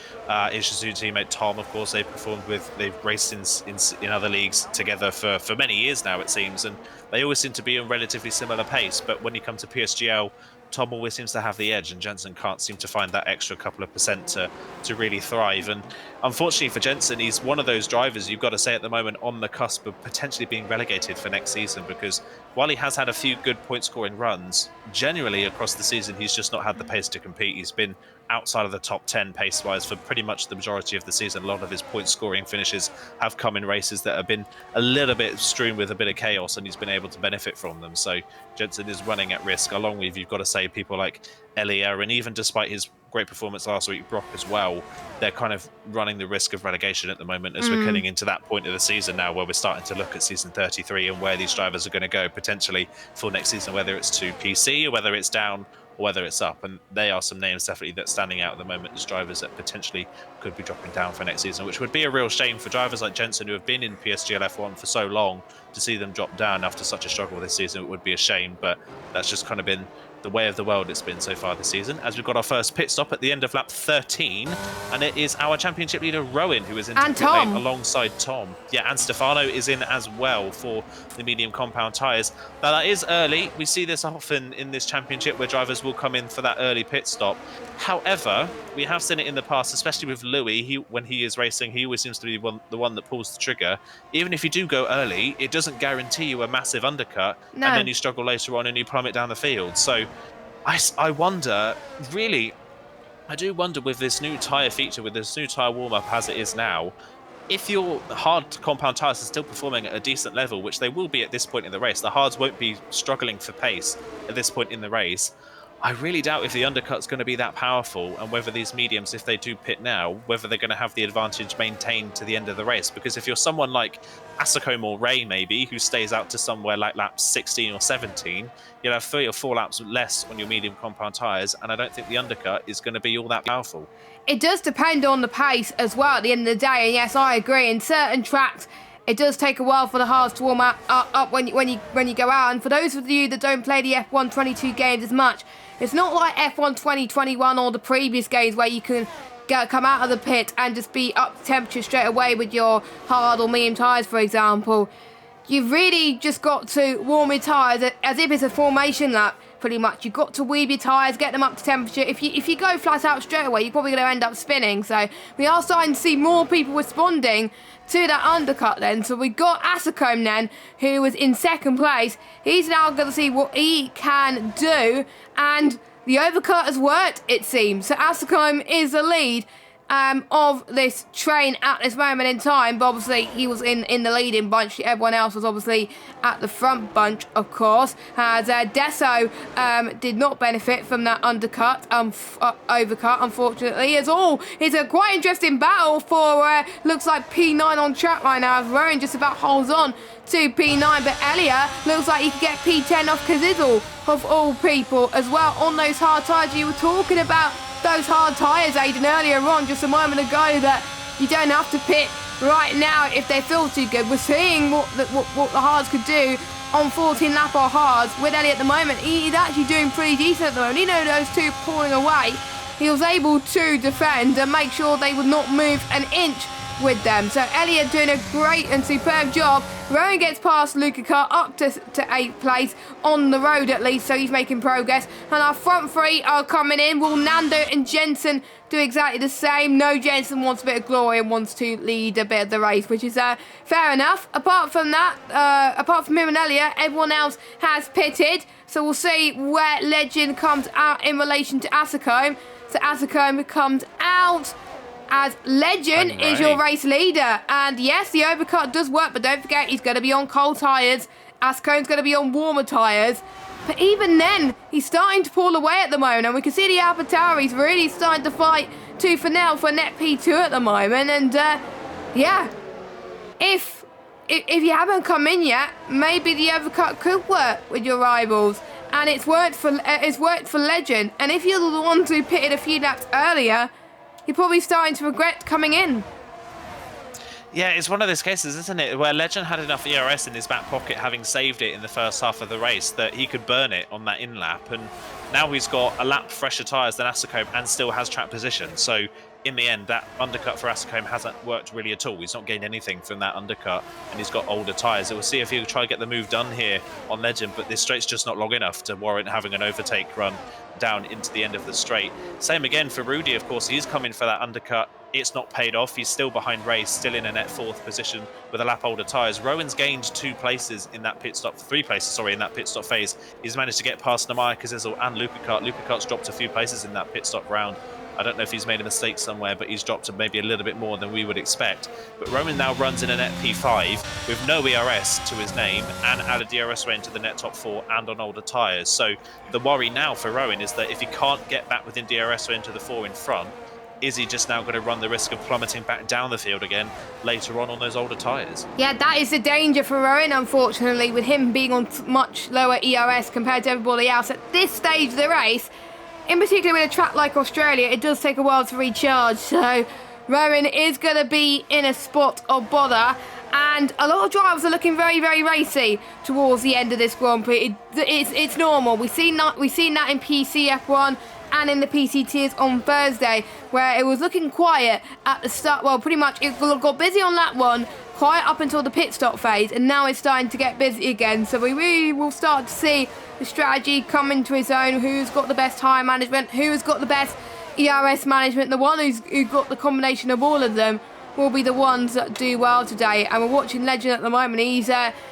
his teammate Tom. Of course, they've raced in other leagues together for many years now, it seems, and they always seem to be on relatively similar pace. But when you come to PSGL, Tom always seems to have the edge, and Jensen can't seem to find that extra couple of percent to really thrive. And unfortunately for Jensen, he's one of those drivers, you've got to say at the moment, on the cusp of potentially being relegated for next season, because while he has had a few good point scoring runs, generally across the season he's just not had the pace to compete. He's been outside of the top 10 pace-wise for pretty much the majority of the season. A lot of his point-scoring finishes have come in races that have been a little bit strewn with a bit of chaos, and he's been able to benefit from them. So Jensen is running at risk, along with, you've got to say, people like Elia, and even despite his great performance last week, Brock as well, they're kind of running the risk of relegation at the moment as we're getting into that point of the season now where we're starting to look at season 33 and where these drivers are going to go potentially for next season, whether it's to PC or whether it's down or whether it's up. And they are some names definitely that's standing out at the moment as drivers that potentially could be dropping down for next season, which would be a real shame for drivers like Jensen, who have been in PSGL F1 for so long. To see them drop down after such a struggle this season, it would be a shame, but that's just kind of been the way of the world it's been so far this season. As we've got our first pit stop at the end of lap 13, and it is our championship leader Rowan who is in pit lane alongside Tom. Yeah, and Stefano is in as well for the medium compound tyres. Now that is early. We see this often in this championship where drivers will come in for that early pit stop. However, we have seen it in the past, especially with Louis. When he is racing, he always seems to be the one that pulls the trigger. Even if you do go early, it doesn't guarantee you a massive undercut, and then you struggle later on and you plummet down the field. So I wonder, really, I do wonder with this new tyre feature, with this new tyre warm-up as it is now, if your hard compound tyres are still performing at a decent level, which they will be at this point in the race, the hards won't be struggling for pace at this point in the race. I really doubt if the undercut's going to be that powerful, and whether these mediums, if they do pit now, whether they're going to have the advantage maintained to the end of the race. Because if you're someone like Asacombe or Ray, maybe, who stays out to somewhere like laps 16 or 17, you'll have 3 or 4 laps less on your medium compound tyres, and I don't think the undercut is going to be all that powerful. It does depend on the pace as well at the end of the day, and yes, I agree. In certain tracks, it does take a while for the hards to warm up when you go out. And for those of you that don't play the F1 22 games as much, it's not like F1 2021 or the previous games where you can come out of the pit and just be up to temperature straight away with your hard or medium tyres, for example. You've really just got to warm your tyres as if it's a formation lap, pretty much. You've got to weave your tyres, get them up to temperature. If you go flat out straight away, you're probably going to end up spinning. So we are starting to see more people responding to that undercut then. So we got Asacombe then, who was in second place. He's now going to see what he can do, and the overcut has worked, it seems. So Asacombe is the lead of this train at this moment in time, but obviously he was in the leading bunch. Everyone else was obviously at the front bunch, of course, as Deso did not benefit from that undercut, overcut, unfortunately. It's a quite interesting battle for looks like P9 on track right now, as Rowan just about holds on to P9, but Elia looks like he could get P10 off Kazizzle, of all people, as well, on those hard tyres. You were talking about those hard tyres, Aiden, earlier on, just a moment ago, that you don't have to pit right now if they feel too good. We're seeing what the hards could do on 14 lap or hards with Elliot at the moment. He's actually doing pretty decent at the moment. You know, those two pulling away, he was able to defend and make sure they would not move an inch with them. So Elliot doing a great and superb job. Rowan gets past Lukaku up to 8th place on the road at least, so he's making progress. And our front three are coming in. Will Nando and Jensen do exactly the same? No, Jensen wants a bit of glory and wants to lead a bit of the race, which is fair enough. Apart from that, apart from him and Elliot, everyone else has pitted. So we'll see where Legend comes out in relation to Asacombe. So Asacombe comes out as Legend is your race leader. And yes, the overcut does work, but don't forget he's going to be on cold tyres. Ascone's going to be on warmer tyres. But even then, he's starting to pull away at the moment, and we can see the AlphaTauri's really starting to fight tooth and nail for net P2 at the moment. And yeah, if you haven't come in yet, maybe the overcut could work with your rivals. And it's worked for Legend. And if you're the ones who pitted a few laps earlier, you're probably starting to regret coming in. Yeah, it's one of those cases, isn't it, where Legend had enough ERS in his back pocket, having saved it in the first half of the race, that he could burn it on that in-lap. And now he's got a lap fresher tyres than Ascocombe and still has track position. So in the end, that undercut for Ascocombe hasn't worked really at all. He's not gained anything from that undercut, and he's got older tyres. We'll see if he'll try to get the move done here on Legend, but this straight's just not long enough to warrant having an overtake run down into the end of the straight. Same again for Rudy, of course. He's coming for that undercut. It's not paid off. He's still behind race, still in a net 4th position with a lap older tyres. Rowan's gained 2 places in that pit stop, 3 places, sorry, in that pit stop phase. He's managed to get past Namaya Kazizel and Lukakart. Lukakart's dropped a few places in that pit stop round. I don't know if he's made a mistake somewhere, but he's dropped maybe a little bit more than we would expect. But Rowan now runs in a net P5 with no ERS to his name and added DRS range to the net top 4 and on older tyres. So the worry now for Rowan is that if he can't get back within DRS range to the 4 in front, is he just now going to run the risk of plummeting back down the field again later on those older tyres? Yeah, that is the danger for Rowan, unfortunately, with him being on much lower ERS compared to everybody else at this stage of the race. In particular with a track like Australia, it does take a while to recharge, so Rowan is going to be in a spot of bother. And a lot of drivers are looking very, very racy towards the end of this Grand Prix. It's normal. We've seen that in PCF1 and in the PCTs on Thursday, where it was looking quiet at the start. Well, pretty much it got busy on lap 1, quiet up until the pit stop phase, and now it's starting to get busy again. So we really will start to see the strategy come into its own. Who's got the best tyre management? Who's got the best ERS management? The one who got the combination of all of them will be the ones that do well today. And we're watching Legend at the moment. He's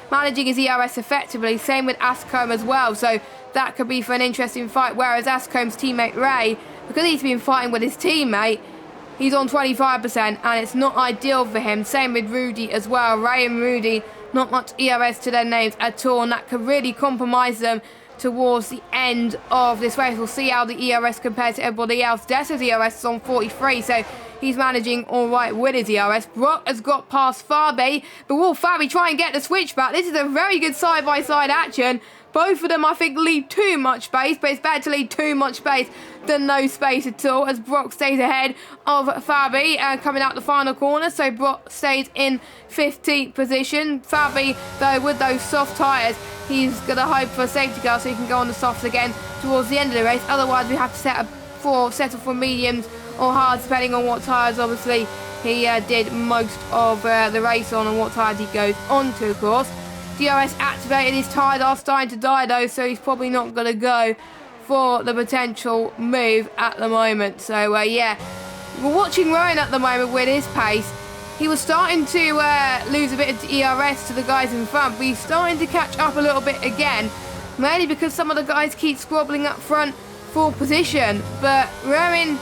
managing his ERS effectively. Same with Ascombe as well. So that could be for an interesting fight. Whereas Ascombe's teammate Ray, because he's been fighting with his teammate, he's on 25%, and it's not ideal for him. Same with Rudy as well. Ray and Rudy, not much ERS to their names at all, and that could really compromise them towards the end of this race. We'll see how the ERS compares to everybody else. Dessa's ERS is on 43, so he's managing all right with his ERS. Brock has got past Fabi, but will Fabi try and get the switch back? This is a very good side-by-side action. Both of them, I think, leave too much space, but it's better to leave too much space than no space at all, as Brock stays ahead of Fabi coming out the final corner. So Brock stays in 15th position. Fabi, though, with those soft tyres, he's going to hope for a safety car so he can go on the softs again towards the end of the race. Otherwise, we have to settle for mediums or hards, depending on what tyres, obviously, he did most of the race on and what tyres he goes on to, of course. DRS activated, his tyres are starting to die though, so he's probably not going to go for the potential move at the moment. So yeah, we're watching Rowan at the moment with his pace. He was starting to lose a bit of ERS to the guys in front, but he's starting to catch up a little bit again, mainly because some of the guys keep squabbling up front for position. But Rowan,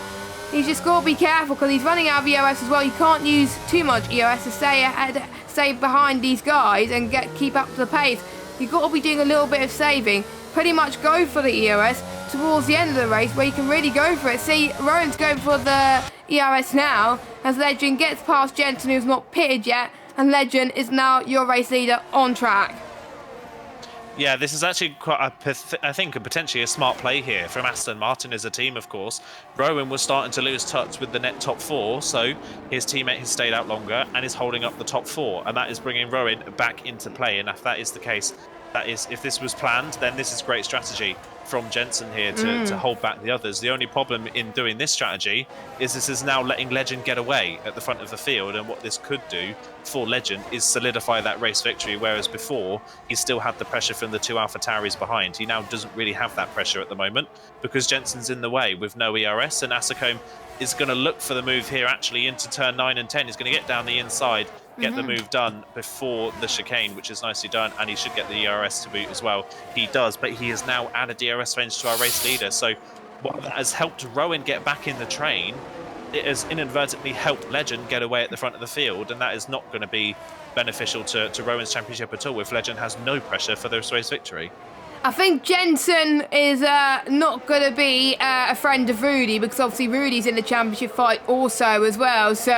he's just got to be careful because he's running out of ERS as well. You can't use too much ERS to stay behind these guys and keep up to the pace. You've got to be doing a little bit of saving. Pretty much go for the ERS towards the end of the race where you can really go for it. See, Rowan's going for the ERS now as Legend gets past Jensen, who's not pitted yet, and Legend is now your race leader on track. Yeah, this is actually quite, I think, potentially a smart play here from Aston Martin as a team, of course. Rowan was starting to lose touch with the net top 4, so his teammate has stayed out longer and is holding up the top 4, and that is bringing Rowan back into play. And if that is the case, that is, if this was planned, then this is great strategy from Jensen here to hold back the others. The only problem in doing this strategy is this is now letting Legend get away at the front of the field, and what this could do for Legend is solidify that race victory, whereas before he still had the pressure from the 2 AlphaTauris behind. He now doesn't really have that pressure at the moment because Jensen's in the way with no ERS, and Ascocombe is going to look for the move here actually into turn 9 and 10. He's going to get down the inside, get the move done before the chicane, which is nicely done, and he should get the DRS to boot as well. He does, but he has now added DRS range to our race leader, so what that has helped Rowan get back in the train it has inadvertently helped Legend get away at the front of the field, and that is not going to be beneficial to Rowan's championship at all if Legend has no pressure for this race victory. I think Jensen is not going to be a friend of Rudy, because obviously Rudy's in the championship fight also as well. So,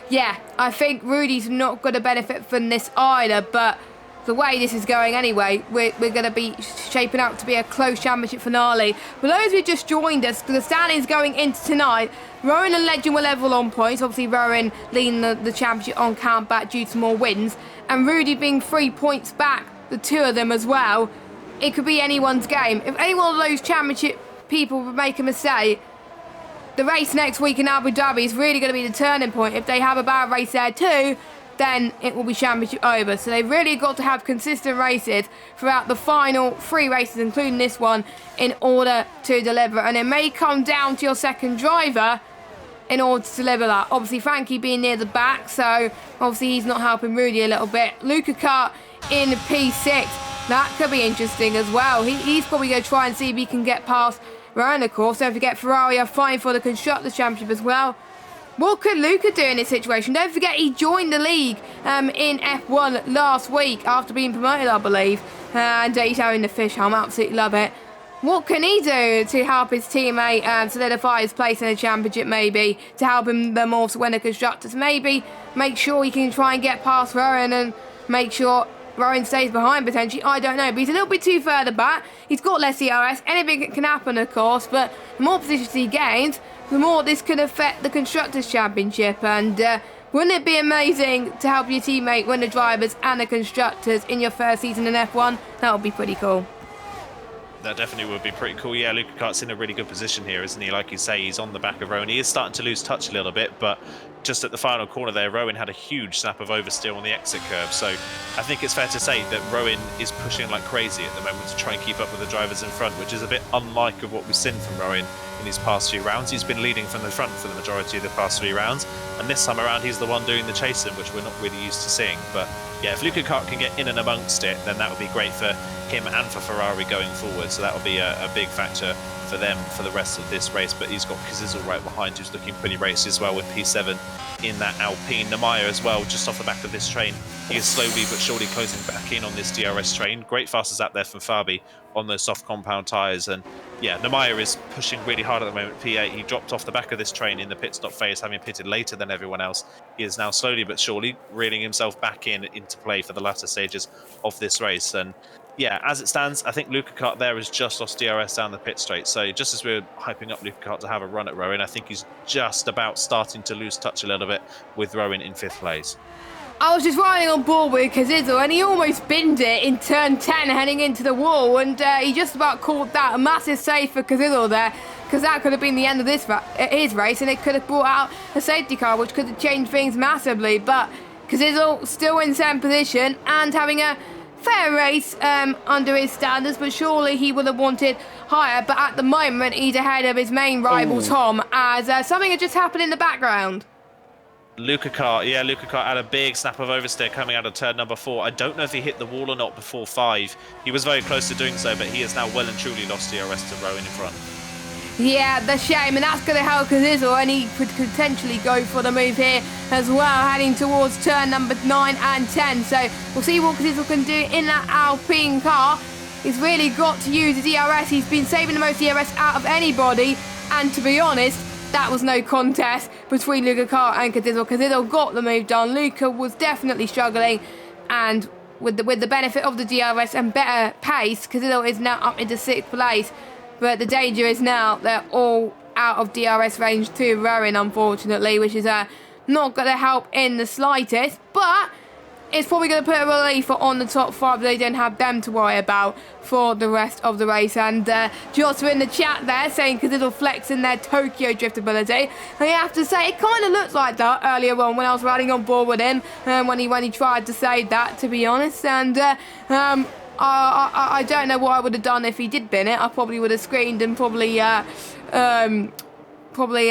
yeah, I think Rudy's not going to benefit from this either. But the way this is going anyway, we're going to be shaping up to be a close championship finale. For those who just joined us, the standings going into tonight, Rowan and Legend were level on points. Obviously, Rowan leading the championship on count back due to more wins. And Rudy being 3 points back, the two of them as well. It could be anyone's game. If any one of those championship people make a mistake, the race next week in Abu Dhabi is really going to be the turning point. If they have a bad race there too, then it will be championship over. So they've really got to have consistent races throughout the final 3 races, including this one, in order to deliver. And it may come down to your second driver in order to deliver that. Obviously, Frankie being near the back, so obviously he's not helping Rudy a little bit. Luca Kart in P6. That could be interesting as well. He's probably going to try and see if he can get past Rowan, of course. Don't forget, Ferrari are fighting for the Constructors' Championship as well. What could Luca do in this situation? Don't forget, he joined the league in F1 last week after being promoted, I believe. And he's having the fish home. Absolutely love it. What can he do to help his teammate solidify his place in the championship, maybe? To help them also win the Constructors? Maybe make sure he can try and get past Rowan and make sure Rowan stays behind, potentially. I don't know, but he's a little bit too further back. He's got less ERS. Anything can happen, of course, but the more positions he gains, the more this could affect the Constructors' Championship. And wouldn't it be amazing to help your teammate win the Drivers and the Constructors in your first season in F1? That would be pretty cool. That definitely would be pretty cool. Yeah, Luca Kart's in a really good position here, isn't he? Like you say, he's on the back of Rowan. He is starting to lose touch a little bit, but just at the final corner there, Rowan had a huge snap of oversteer on the exit curve. So I think it's fair to say that Rowan is pushing like crazy at the moment to try and keep up with the drivers in front, which is a bit unlike of what we've seen from Rowan in his past few rounds. He's been leading from the front for the majority of the past 3 rounds, and this time around he's the one doing the chasing, which we're not really used to seeing. But yeah, if Luca Kart can get in and amongst it, then that would be great for him and for Ferrari going forward. So that will be a big factor for them for the rest of this race. But he's got Kazizel right behind, who's looking pretty racy as well with P7 in that Alpine. Namaya as well, just off the back of this train. He is slowly but surely closing back in on this DRS train. Great fastest out there from Fabi on those soft compound tyres. And yeah, Namaya is pushing really hard at the moment. P8, he dropped off the back of this train in the pit stop phase, having pitted later than everyone else. He is now slowly but surely reeling himself back into play for the latter stages of this race. And yeah, as it stands, I think Luca Kart there has just lost DRS down the pit straight. So just as we're hyping up Luca Kart to have a run at Rowan, I think he's just about starting to lose touch a little bit with Rowan in 5th place. I was just riding on board with Kazizel, and he almost binned it in turn 10 heading into the wall, and he just about caught that. A massive save for Kazizel there, because that could have been the end of his race, and it could have brought out a safety car, which could have changed things massively. But Kazizel still in 7th position and having a fair race under his standards, but surely he would have wanted higher. But at the moment, he's ahead of his main rival, Tom, as something had just happened in the background. Luca Kart, yeah, Luca Kart had a big snap of oversteer coming out of turn number 4. I don't know if he hit the wall or not before 5. He was very close to doing so, but he has now well and truly lost DRS to Rowan in front. Yeah, that's a shame, and that's going to help Kazizel, and he could potentially go for the move here as well, heading towards turn number 9 and 10. So we'll see what Kazizel can do in that Alpine car. He's really got to use his ERS. He's been saving the most ERS out of anybody, and to be honest, that was no contest between Luca Kart and Kazizel. Kazizel got the move done. Luca was definitely struggling, and with the benefit of the DRS and better pace, Kazizel is now up into 6th place. But the danger is now they're all out of DRS range to Rowan, unfortunately, which is not going to help in the slightest. But it's probably going to put a relief on the top 5. They don't have them to worry about for the rest of the race. And Jota in the chat there saying Kazizel flexing their Tokyo drift ability. And you have to say, it kind of looked like that earlier on when I was riding on board with him, when he tried to say that, to be honest. And I don't know what I would have done if he did bin it. I probably would have screamed and probably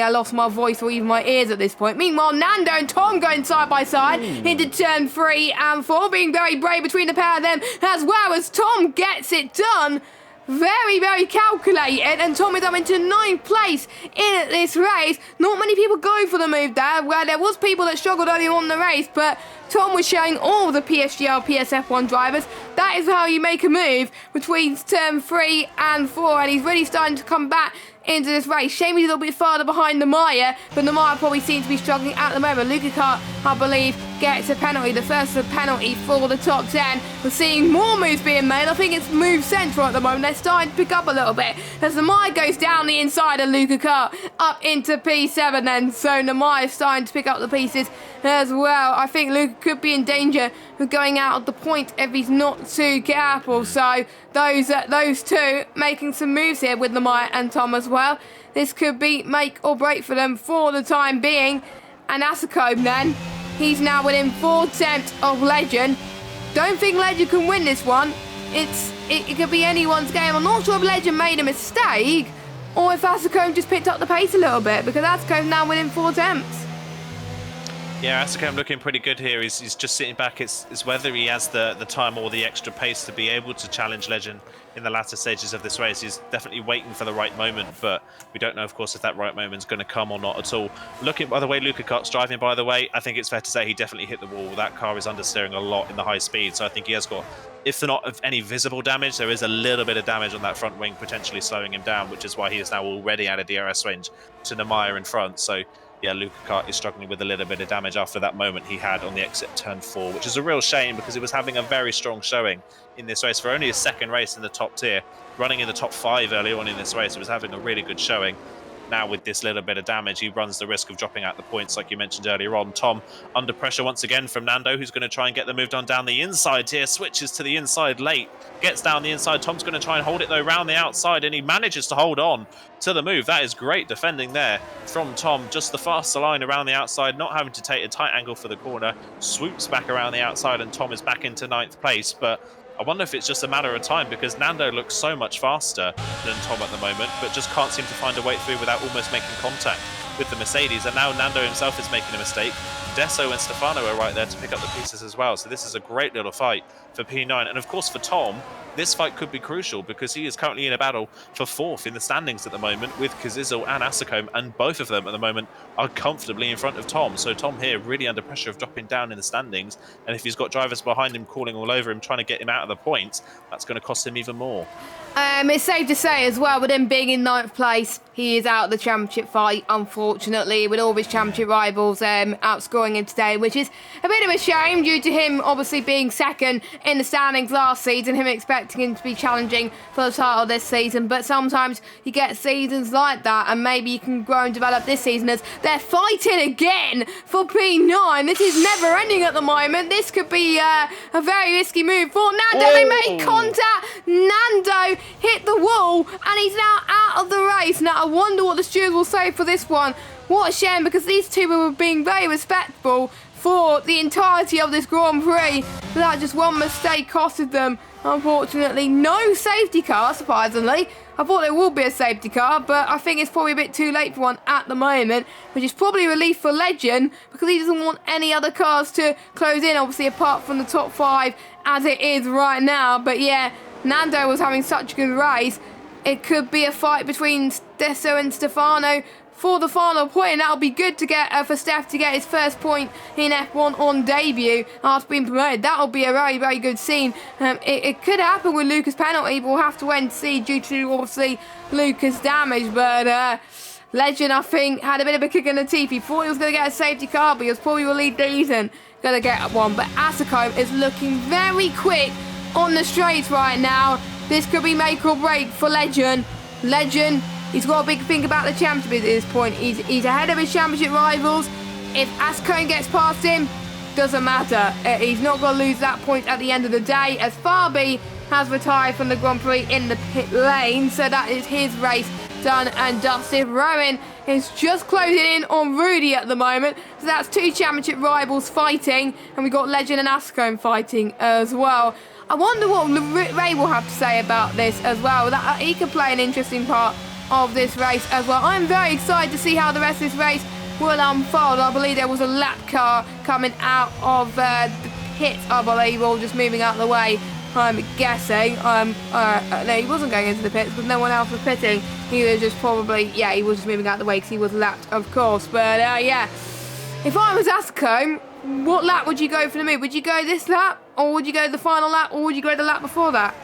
lost my voice or even my ears at this point. Meanwhile, Nando and Tom going side by side into turn 3 and 4, being very brave between the pair of them, as well as Tom gets it done. very, very calculated, and Tom is up into 9th place in this race. Not many people go for the move there, where there was people that struggled earlier on in the race, but Tom was showing all the PSGL, PSF1 drivers that is how you make a move between turn 3 and 4, and he's really starting to come back into this race. Shame he's a little bit farther behind the Maya, but the Maya probably seems to be struggling at the moment. Luca Kart, I believe, gets a penalty, the first penalty for the top 10. We're seeing more moves being made. I think it's move central at the moment. They're starting to pick up a little bit as the Maya goes down the inside of Luca Kart up into P7 then. So the Maya is starting to pick up the pieces as well. I think Luca could be in danger of going out of the point if he's not too careful. So those two making some moves here with the Maya and Tom as well. This could be make or break for them for the time being. And Asacombe then, he's now within 4/10 of Legend. Don't think Legend can win this one. It could be anyone's game. I'm not sure if Legend made a mistake or if Asacombe just picked up the pace a little bit, because Asacombe now within 4 attempts. Yeah, Asacombe looking pretty good here. He's just sitting back. It's whether he has the time or the extra pace to be able to challenge Legend in the latter stages of this race. He's definitely waiting for the right moment, but we don't know, of course, if that right moment's going to come or not at all. Looking by the way Luca Kart's driving, by the way, I think it's fair to say he definitely hit the wall. That car is understeering a lot in the high speed, so I think he has got, if not of any visible damage, there is a little bit of damage on that front wing, potentially slowing him down, which is why he is now already out of DRS range to Nemaya in front. So yeah, Luca Kart is struggling with a little bit of damage after that moment he had on the exit turn 4, which is a real shame because he was having a very strong showing in this race for only his second race in the top tier, running in the top 5 early on in this race. He was having a really good showing. Now with this little bit of damage, he runs the risk of dropping out the points, like you mentioned earlier on. Tom under pressure once again from Nando, who's going to try and get the move done down the inside here. Switches to the inside late, gets down the inside. Tom's going to try and hold it though round the outside, and he manages to hold on to the move. That is great defending there from Tom. Just the faster line around the outside, not having to take a tight angle for the corner. Swoops back around the outside, and Tom is back into 9th place. But I wonder if it's just a matter of time, because Nando looks so much faster than Tom at the moment, but just can't seem to find a way through without almost making contact with the Mercedes. And now Nando himself is making a mistake. Deso and Stefano are right there to pick up the pieces as well. So this is a great little fight for P9. And of course for Tom, this fight could be crucial because he is currently in a battle for 4th in the standings at the moment with Kazizel and Asacombe, and both of them at the moment are comfortably in front of Tom. So Tom here really under pressure of dropping down in the standings, and if he's got drivers behind him calling all over him trying to get him out of the points, that's going to cost him even more. It's safe to say as well, with him being in 9th place, he is out of the championship fight, unfortunately, with all of his championship rivals outscoring him today, which is a bit of a shame due to him obviously being 2nd in the standings last season, him expecting him to be challenging for the title this season. But sometimes you get seasons like that, and maybe you can grow and develop this season as they're fighting again for P9. This is never ending at the moment. This could be a very risky move for Nando. They made contact. Nando hit the wall, and he's now out of the race. Now I wonder what the stewards will say for this one. What a shame, because these two were being very respectful for the entirety of this Grand Prix. That just one mistake costed them, unfortunately. No safety car, surprisingly. I thought there would be a safety car, but I think it's probably a bit too late for one at the moment, which is probably a relief for Legend, because he doesn't want any other cars to close in, obviously, apart from the top 5 as it is right now. But yeah, Nando was having such a good race. It could be a fight between Deso and Stefano for the final point, and that'll be good to get for Steph to get his first point in F1 on debut after being promoted. That'll be a very, very good scene. It could happen with Luca's penalty, but we'll have to wait and see due to obviously Luca's damage. But Legend, I think, had a bit of a kick in the teeth. He thought he was going to get a safety car, but he was probably relieved that he isn't going to get one. But Asacombe is looking very quick on the straights right now. This could be make or break for Legend. Legend, he's got a big thing about the championship at this point. He's ahead of his championship rivals. If Asacombe gets past him, doesn't matter. He's not going to lose that point at the end of the day, as Farby has retired from the Grand Prix in the pit lane. So that is his race done and dusted. Rowan is just closing in on Rudy at the moment. So that's 2 championship rivals fighting, and we've got Legend and Asacombe fighting as well. I wonder what Ray will have to say about this as well. That he could play an interesting part of this race as well. I'm very excited to see how the rest of this race will unfold. I believe there was a lap car coming out of the pit, I believe, all just moving out of the way. I'm guessing. No, he wasn't going into the pits because no one else was pitting. He was just probably, yeah, he was just moving out of the way because he was lapped, of course. But yeah, if I was Ascombe, what lap would you go for the move? Would you go this lap, or would you go the final lap, or would you go the lap before that?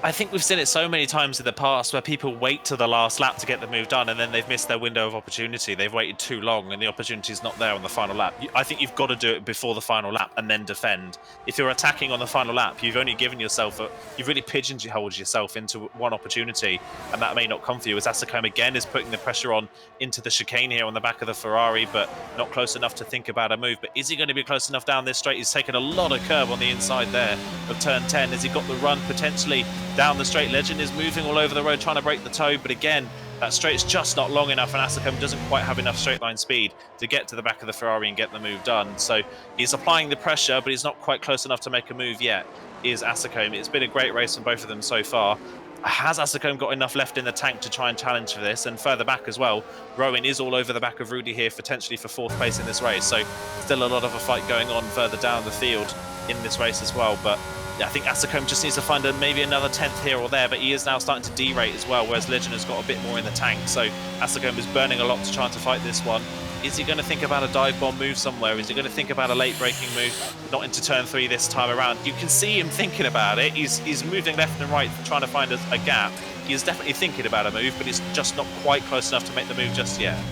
I think we've seen it so many times in the past where people wait to the last lap to get the move done, and then they've missed their window of opportunity. They've waited too long and the opportunity's not there on the final lap. I think you've got to do it before the final lap and then defend. If you're attacking on the final lap, you've only given yourself you've really pigeonholed yourself into one opportunity, and that may not come for you. As Ascombe again is putting the pressure on into the chicane here on the back of the Ferrari, but not close enough to think about a move. But is he going to be close enough down this straight? He's taken a lot of curb on the inside there of turn 10. Has he got the run potentially down the straight? Legend is moving all over the road trying to break the toe, but again, that straight's just not long enough, and Ascombe doesn't quite have enough straight line speed to get to the back of the Ferrari and get the move done. So he's applying the pressure, but he's not quite close enough to make a move yet, is Ascombe. It's been a great race from both of them so far. Has Ascombe got enough left in the tank to try and challenge for this? And further back as well, Rowan is all over the back of Rudy here, potentially for 4th place in this race. So still a lot of a fight going on further down the field in this race as well. But I think Ascombe just needs to find maybe another 10th here or there, but he is now starting to derate as well, whereas Legend has got a bit more in the tank. So Ascombe is burning a lot to try to fight this one. Is he going to think about a dive bomb move somewhere? Is he going to think about a late braking move? Not into turn 3 this time around. You can see him thinking about it. He's moving left and right, trying to find a gap. He is definitely thinking about a move, but he's just not quite close enough to make the move just yet.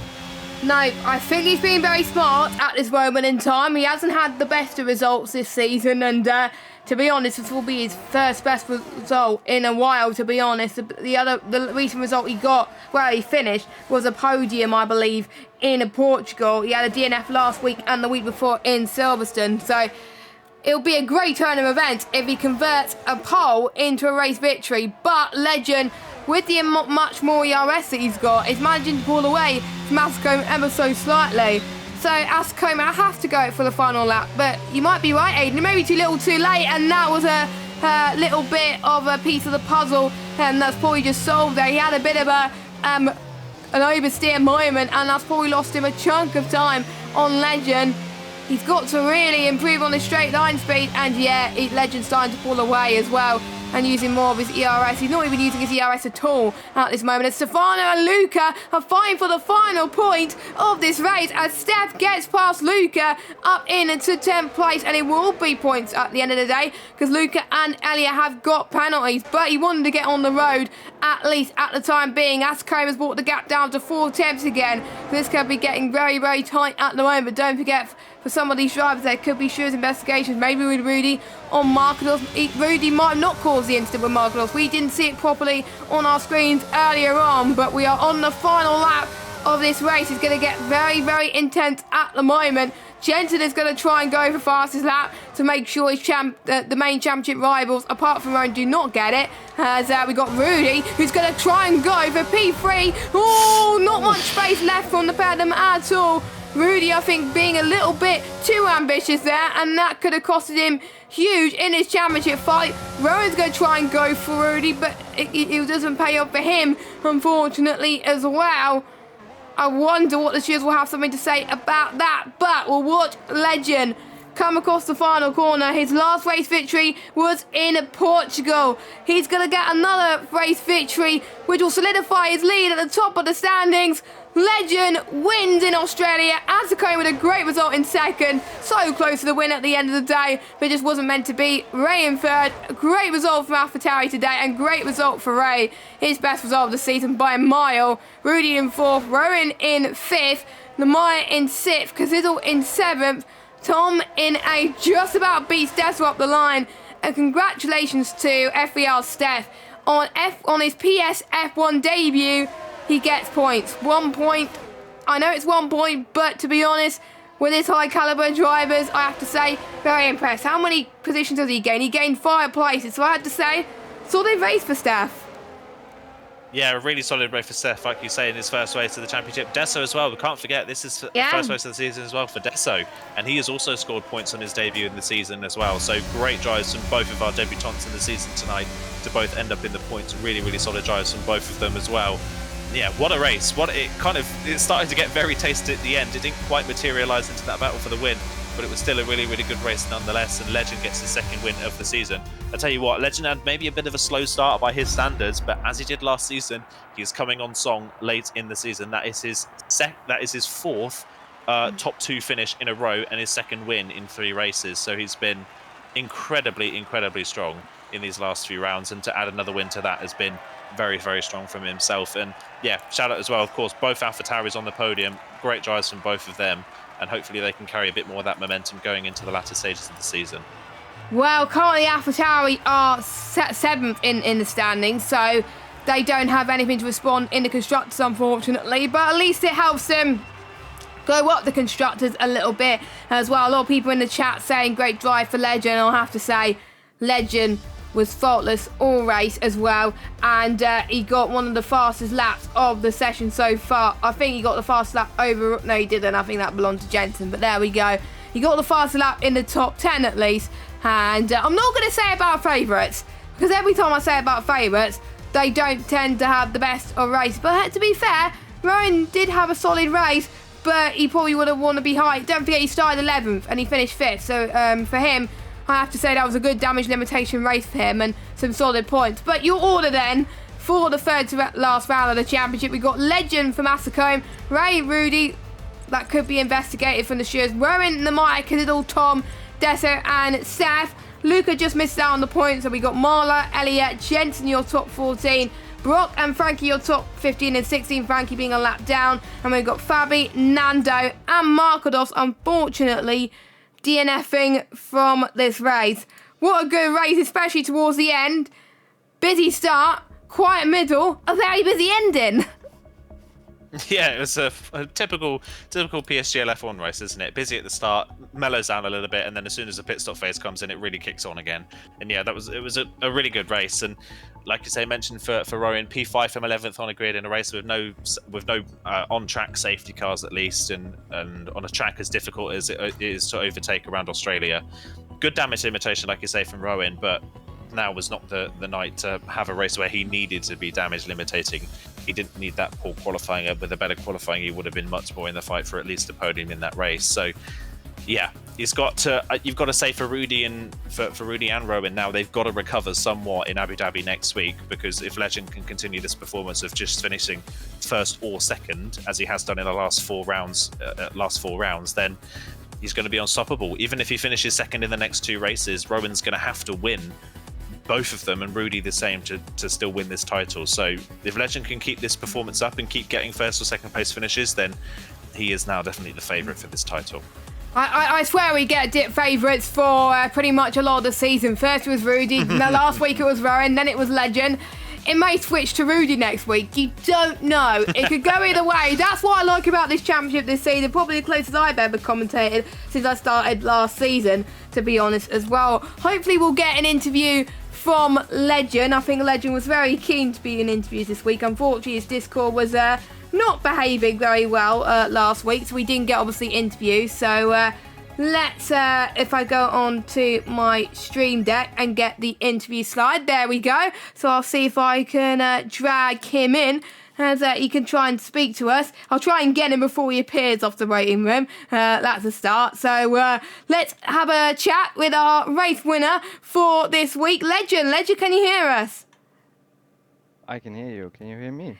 No, I think he's been very smart at this moment in time. He hasn't had the best of results this season, and to be honest, this will be his first best result in a while, to be honest. The recent result he got, where he finished, was a podium, I believe, in Portugal. He had a DNF last week and the week before in Silverstone, so it'll be a great turn of events if he converts a pole into a race victory. But Legend, with the much more ERS that he's got, is managing to pull away from Ascombe ever so slightly. So Ascombe, I have to go for the final lap, but you might be right, Aiden. Maybe too little, too late, and that was a little bit of a piece of the puzzle, and that's probably just solved there. He had a bit of an oversteer moment, and that's probably lost him a chunk of time on Legend. He's got to really improve on his straight line speed, and yeah, Legend's starting to pull away as well and using more of his ERS. He's not even using his ERS at all at this moment. And Stefano and Luca are fighting for the final point of this race as Steph gets past Luca up into 10th place, and it will be points at the end of the day because Luca and Elliot have got penalties, but he wanted to get on the road at least at the time being. Ascombe has brought the gap down to 4 tenths again. This could be getting very, very tight at the moment, but don't forget, for some of these drivers, there could be serious investigations, maybe with Rudy on Marketos. Rudy might have not caused the incident with Marketos. We didn't see it properly on our screens earlier on, but we are on the final lap of this race. It's going to get very, very intense at the moment. Jensen is going to try and go for fastest lap to make sure his the main championship rivals, apart from Rowan, do not get it. As we got Rudy, who's going to try and go for P3. Oh, not much space left from the pair of them at all. Rudy, I think, being a little bit too ambitious there, and that could have costed him huge in his championship fight. Rowan's going to try and go for Rudy, but it doesn't pay off for him, unfortunately, as well. I wonder what the Shields will have something to say about that, but we'll watch Legend come across the final corner. His last race victory was in Portugal. He's going to get another race victory, which will solidify his lead at the top of the standings. Legend wins in Australia. Ascombe with a great result in second. So close to the win at the end of the day, but it just wasn't meant to be. Ray in third. A great result from AlphaTauri today, and great result for Ray. His best result of the season by a mile. Rudy in fourth. Rowan in fifth. Lamaya in sixth. Kazizel in seventh. Tom in eighth. Just about beats Dessa up the line. And congratulations to FER Steph on his PS F1 debut. He gets points. 1 point. I know it's 1 point, but to be honest, with his high caliber drivers, I have to say, very impressed. How many positions does he gain? He gained 5 places, so I had to say, solid race for Steph. Yeah, a really solid race for Steph, like you say, in his first race to the championship. Desso as well, we can't forget, this is the first race of the season as well for Desso. And he has also scored points on his debut in the season as well. So great drives from both of our debutants in the season tonight to both end up in the points. Really, really solid drives from both of them as well. Yeah, what a race. It started to get very tasty at the end. It didn't quite materialise into that battle for the win. but it was still a really, really good race nonetheless, and Legend gets his second win of the season. I tell you what, Legend had maybe a bit of a slow start by his standards, but as he did last season, he's coming on song late in the season. That is his fourth top 2 finish in a row and his second win in 3 races. So he's been incredibly, incredibly strong in these last few rounds, and to add another win to that has been very, very strong from himself. And yeah, shout out as well, of course, both AlphaTauris on the podium. Great drives from both of them, and hopefully they can carry a bit more of that momentum going into the latter stages of the season. Well, currently AlphaTauri are 7th in the standings, so they don't have anything to respond in the Constructors, unfortunately, but at least it helps them go up the Constructors a little bit as well. A lot of people in the chat saying great drive for Legend. I'll have to say Legend was faultless all race as well, and he got one of the fastest laps of the session so far. I think he got the fastest lap over, no he didn't, I think that belonged to Jensen, but there we go. He got the fastest lap in the top 10 at least, and I'm not going to say about favourites, because every time I say about favourites, they don't tend to have the best of race. But to be fair, Rowan did have a solid race, but he probably would have wanted to be high. Don't forget he started 11th and he finished 5th, so for him, I have to say that was a good damage limitation race for him and some solid points. But your order then for the third to last round of the championship, we got Legend from Facecam, Ray, Rudy, that could be investigated from the Shears, Rowan, Namaya, Kadiddle, Tom, Deso and Seth. Luca just missed out on the points, so we got Marla, Elliot, Jensen your top 14, Brock and Frankie your top 15 and 16, Frankie being a lap down, and we've got Fabi, Nando and Markados, unfortunately DNFing from this race. What a good race, especially towards the end. Busy start, quiet middle, a very busy ending. Yeah, it was a typical PSGL F1 race, isn't it? Busy at the start, mellows down a little bit, and then as soon as the pit stop phase comes in, it really kicks on again. And yeah, it was a really good race. And like you say, mentioned for Rowan, P5 from 11th on a grid in a race with no on-track safety cars at least, and on a track as difficult as it is to overtake around Australia. Good damage limitation, like you say, from Rowan, but now was not the night to have a race where he needed to be damage limiting. He didn't need that poor qualifying. With a better qualifying, he would have been much more in the fight for at least a podium in that race. So yeah, he's got to. You've got to say for Rudy and for Rudy and Rowan now, they've got to recover somewhat in Abu Dhabi next week, because if Legend can continue this performance of just finishing first or second as he has done in the last four rounds, then he's going to be unstoppable. Even if he finishes second in the next 2 races, Rowan's going to have to win both of them, and Rudy the same, to still win this title. So if Legend can keep this performance up and keep getting first or second place finishes, then he is now definitely the favourite for this title. I swear we get dip favourites for pretty much a lot of the season. First it was Rudy, last week it was Rowan, then it was Legend. It may switch to Rudy next week. You don't know. It could go either way. That's what I like about this championship this season. Probably the closest I've ever commentated since I started last season, to be honest, as well. Hopefully we'll get an interview from Legend. I think Legend was very keen to be in interviews this week. Unfortunately, his Discord was not behaving very well last week, so we didn't get, obviously, interviews. So let's, if I go on to my stream deck and get the interview slide, there we go. So I'll see if I can drag him in, as he can try and speak to us. I'll try and get him before he appears off the waiting room. That's a start. So let's have a chat with our race winner for this week, Legend. Legend, can you hear us? I can hear you. Can you hear me?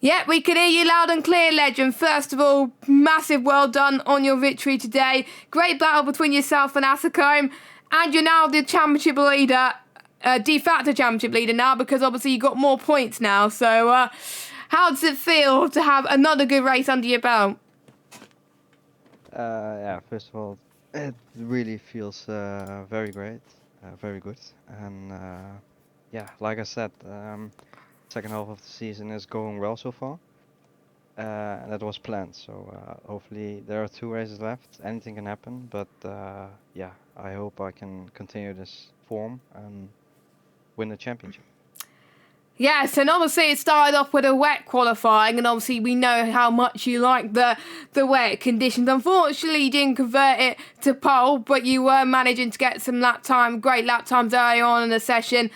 Yeah, we can hear you loud and clear, Legend. First of all, massive well done on your victory today. Great battle between yourself and Facecam, and you're now the championship leader, de facto championship leader now, because obviously you got more points now. So how does it feel to have another good race under your belt? Yeah, first of all, it really feels very great, very good. And yeah, like I said, second half of the season is going well so far. And that was planned, so hopefully there are 2 races left. Anything can happen, but yeah, I hope I can continue this form and win the championship. Yes, and obviously it started off with a wet qualifying, and obviously we know how much you like the wet conditions. Unfortunately, you didn't convert it to pole, but you were managing to get some lap time, great lap times early on in the session.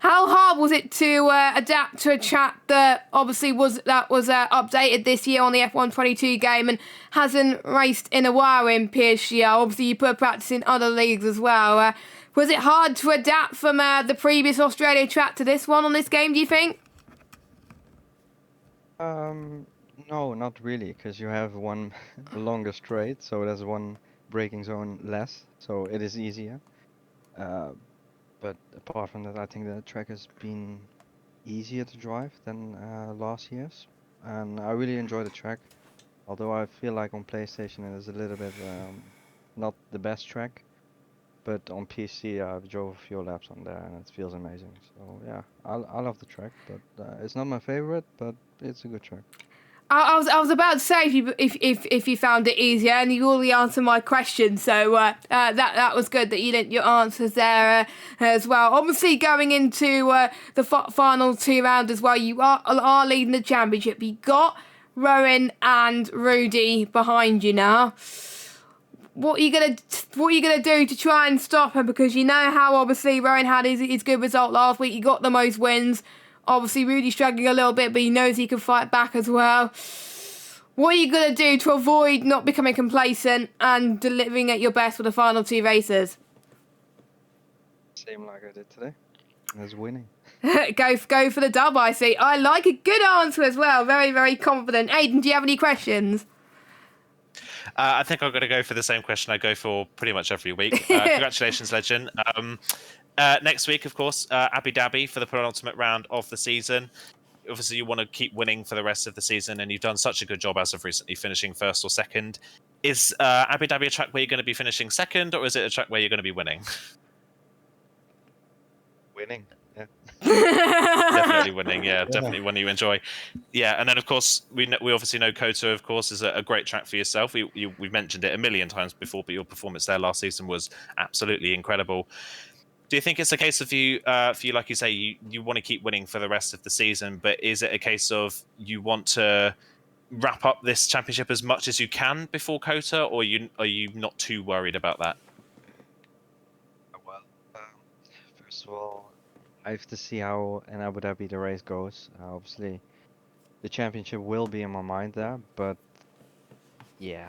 How hard was it to adapt to a track that obviously was updated this year on the F122 game and hasn't raced in a while in PSGL? Obviously, you put practice in other leagues as well. Was it hard to adapt from the previous Australia track to this one on this game, do you think? No, not really, because you have one longer straight, so there's one braking zone less, so it is easier. But apart from that, I think the track has been easier to drive than last year's, and I really enjoy the track. Although I feel like on PlayStation it is a little bit not the best track, but on PC I've drove a few laps on there and it feels amazing. So yeah, I love the track, but it's not my favorite, but it's a good track. I was about to say if you found it easier, and you already answered my question, so that was good that you didn't your answers there as well. Obviously, going into the final 2 rounds as well, you are leading the championship. You got Rowan and Rudy behind you now. What are you gonna do to try and stop him? Because you know how obviously Rowan had his good result last week. He got the most wins. Obviously, Rudy's struggling a little bit, but he knows he can fight back as well. What are you going to do to avoid not becoming complacent and delivering at your best for the final 2 races? Same like I did today. That's winning. Go for the dub, I see. I like a good answer as well. Very, very confident. Aiden, do you have any questions? I think I'm going to go for the same question I go for pretty much every week. Congratulations, Legend. Next week, of course, Abu Dhabi for the penultimate round of the season. Obviously, you want to keep winning for the rest of the season, and you've done such a good job as of recently finishing first or second. Is Abu Dhabi a track where you're going to be finishing second, or is it a track where you're going to be winning? Winning, yeah. Definitely winning, yeah. Definitely one you enjoy. Yeah, and then, of course, we obviously know Kota, of course, is a great track for yourself. We've mentioned it a million times before, but your performance there last season was absolutely incredible. Do you think it's a case of you, like you say, you want to keep winning for the rest of the season, but is it a case of you want to wrap up this championship as much as you can before Kota, or are you not too worried about that? Well, first of all, I have to see how in Abu Dhabi the race goes. Obviously, the championship will be in my mind there, but yeah,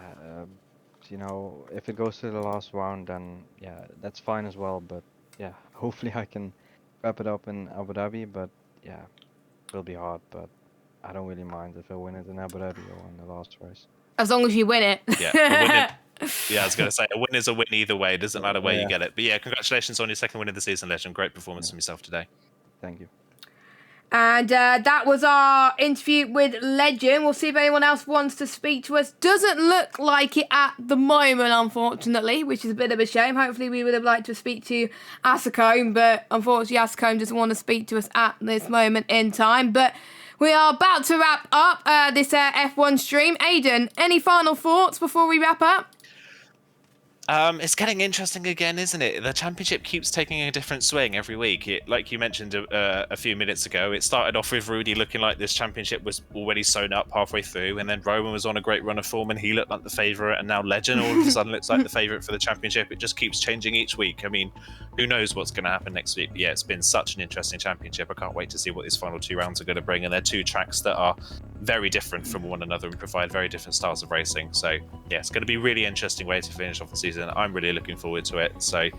you know, if it goes to the last round, then yeah, that's fine as well. But yeah, hopefully I can wrap it up in Abu Dhabi, but yeah, it will be hard, but I don't really mind if I win it in Abu Dhabi or in the last race. As long as you win it. Yeah, I was going to say, a win is a win either way. It doesn't matter where you get it. But yeah, congratulations on your second win of the season, Legend. Great performance from yourself today. Thank you. And that was our interview with Legend. We'll see if anyone else wants to speak to us. Doesn't look like it at the moment, unfortunately, which is a bit of a shame. Hopefully we would have liked to speak to Asacombe, but unfortunately Asacombe doesn't want to speak to us at this moment in time. But we are about to wrap up this F1 stream. Aiden, any final thoughts before we wrap up? It's getting interesting again, isn't it? The championship keeps taking a different swing every week. Like you mentioned a few minutes ago, it started off with Rudy looking like this championship was already sewn up halfway through, and then Rowan was on a great run of form and he looked like the favourite, and now Legend all of a sudden looks like the favourite for the championship. It just keeps changing each week. I mean, who knows what's going to happen next week? But yeah, it's been such an interesting championship. I can't wait to see what these final 2 rounds are going to bring, and they're 2 tracks that are very different from one another and provide very different styles of racing. So yeah, it's going to be a really interesting way to finish off the season. I'm really looking forward to it. So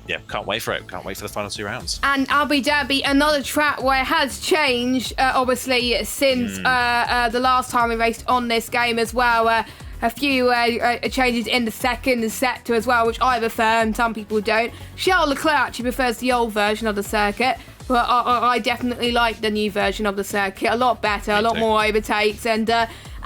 yeah, can't wait for it. Can't wait for the final 2 rounds. And Abu Dhabi, another track where it has changed, obviously, since the last time we raced on this game as well. A few changes in the second sector as well, which I prefer and some people don't. Charles Leclerc actually prefers the old version of the circuit, but I definitely like the new version of the circuit. A lot better, a lot more overtakes, and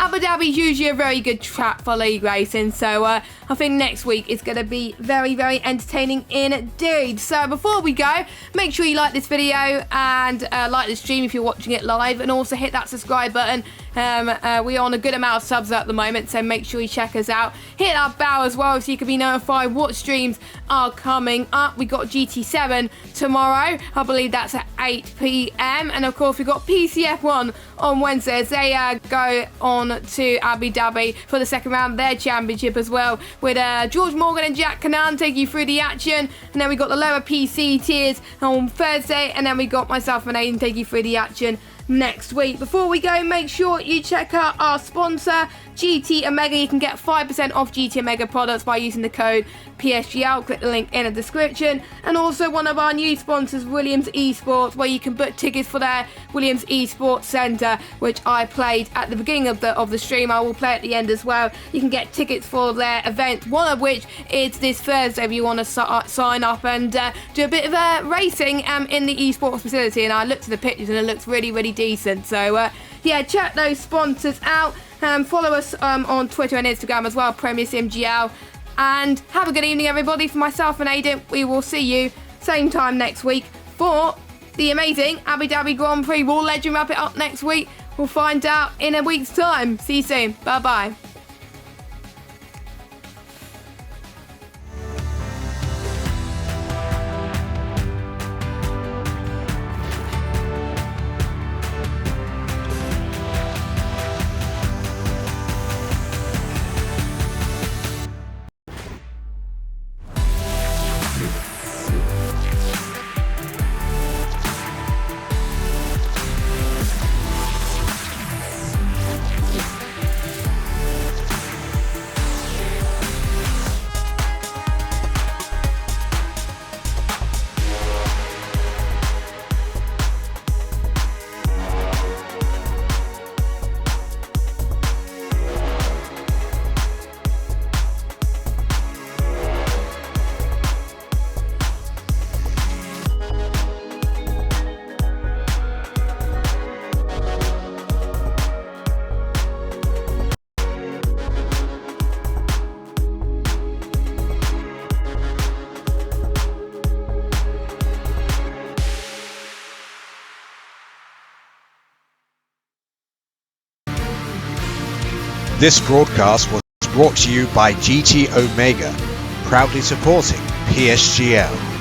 Abu Dhabi is usually a very good track for league racing, so I think next week is going to be very, very entertaining indeed. So before we go, make sure you like this video and like the stream if you're watching it live, and also hit that subscribe button We're on a good amount of subs at the moment, so make sure you check us out. Hit that bell as well so you can be notified what streams are coming up. We got GT7 tomorrow. I believe that's at 8 p.m. And of course, we got PCF1 on Wednesdays. They go on to Abu Dhabi for the second round of their championship as well, with George Morgan and Jack Canaan take you through the action. And then we got the lower PC tiers on Thursday, and then we got myself and Aiden take you through the action next week. Before we go, make sure you check out our sponsor, GT Omega. You can get 5% off GT Omega products by using the code PSGL. Click the link in the description. And also one of our new sponsors, Williams Esports, where you can book tickets for their Williams Esports Centre, which I played at the beginning of the stream. I will play at the end as well. You can get tickets for their event, one of which is this Thursday if you want to sign up and do a bit of racing in the esports facility. And I looked at the pictures and it looks really, really decent. So yeah, check those sponsors out. Follow us on Twitter and Instagram as well, Premier SimGL. And have a good evening, everybody. For myself and Aiden, we will see you same time next week for the amazing Abu Dhabi Grand Prix. Will Legend wrap it up next week? We'll find out in a week's time. See you soon. Bye-bye. This broadcast was brought to you by GT Omega, proudly supporting PSGL.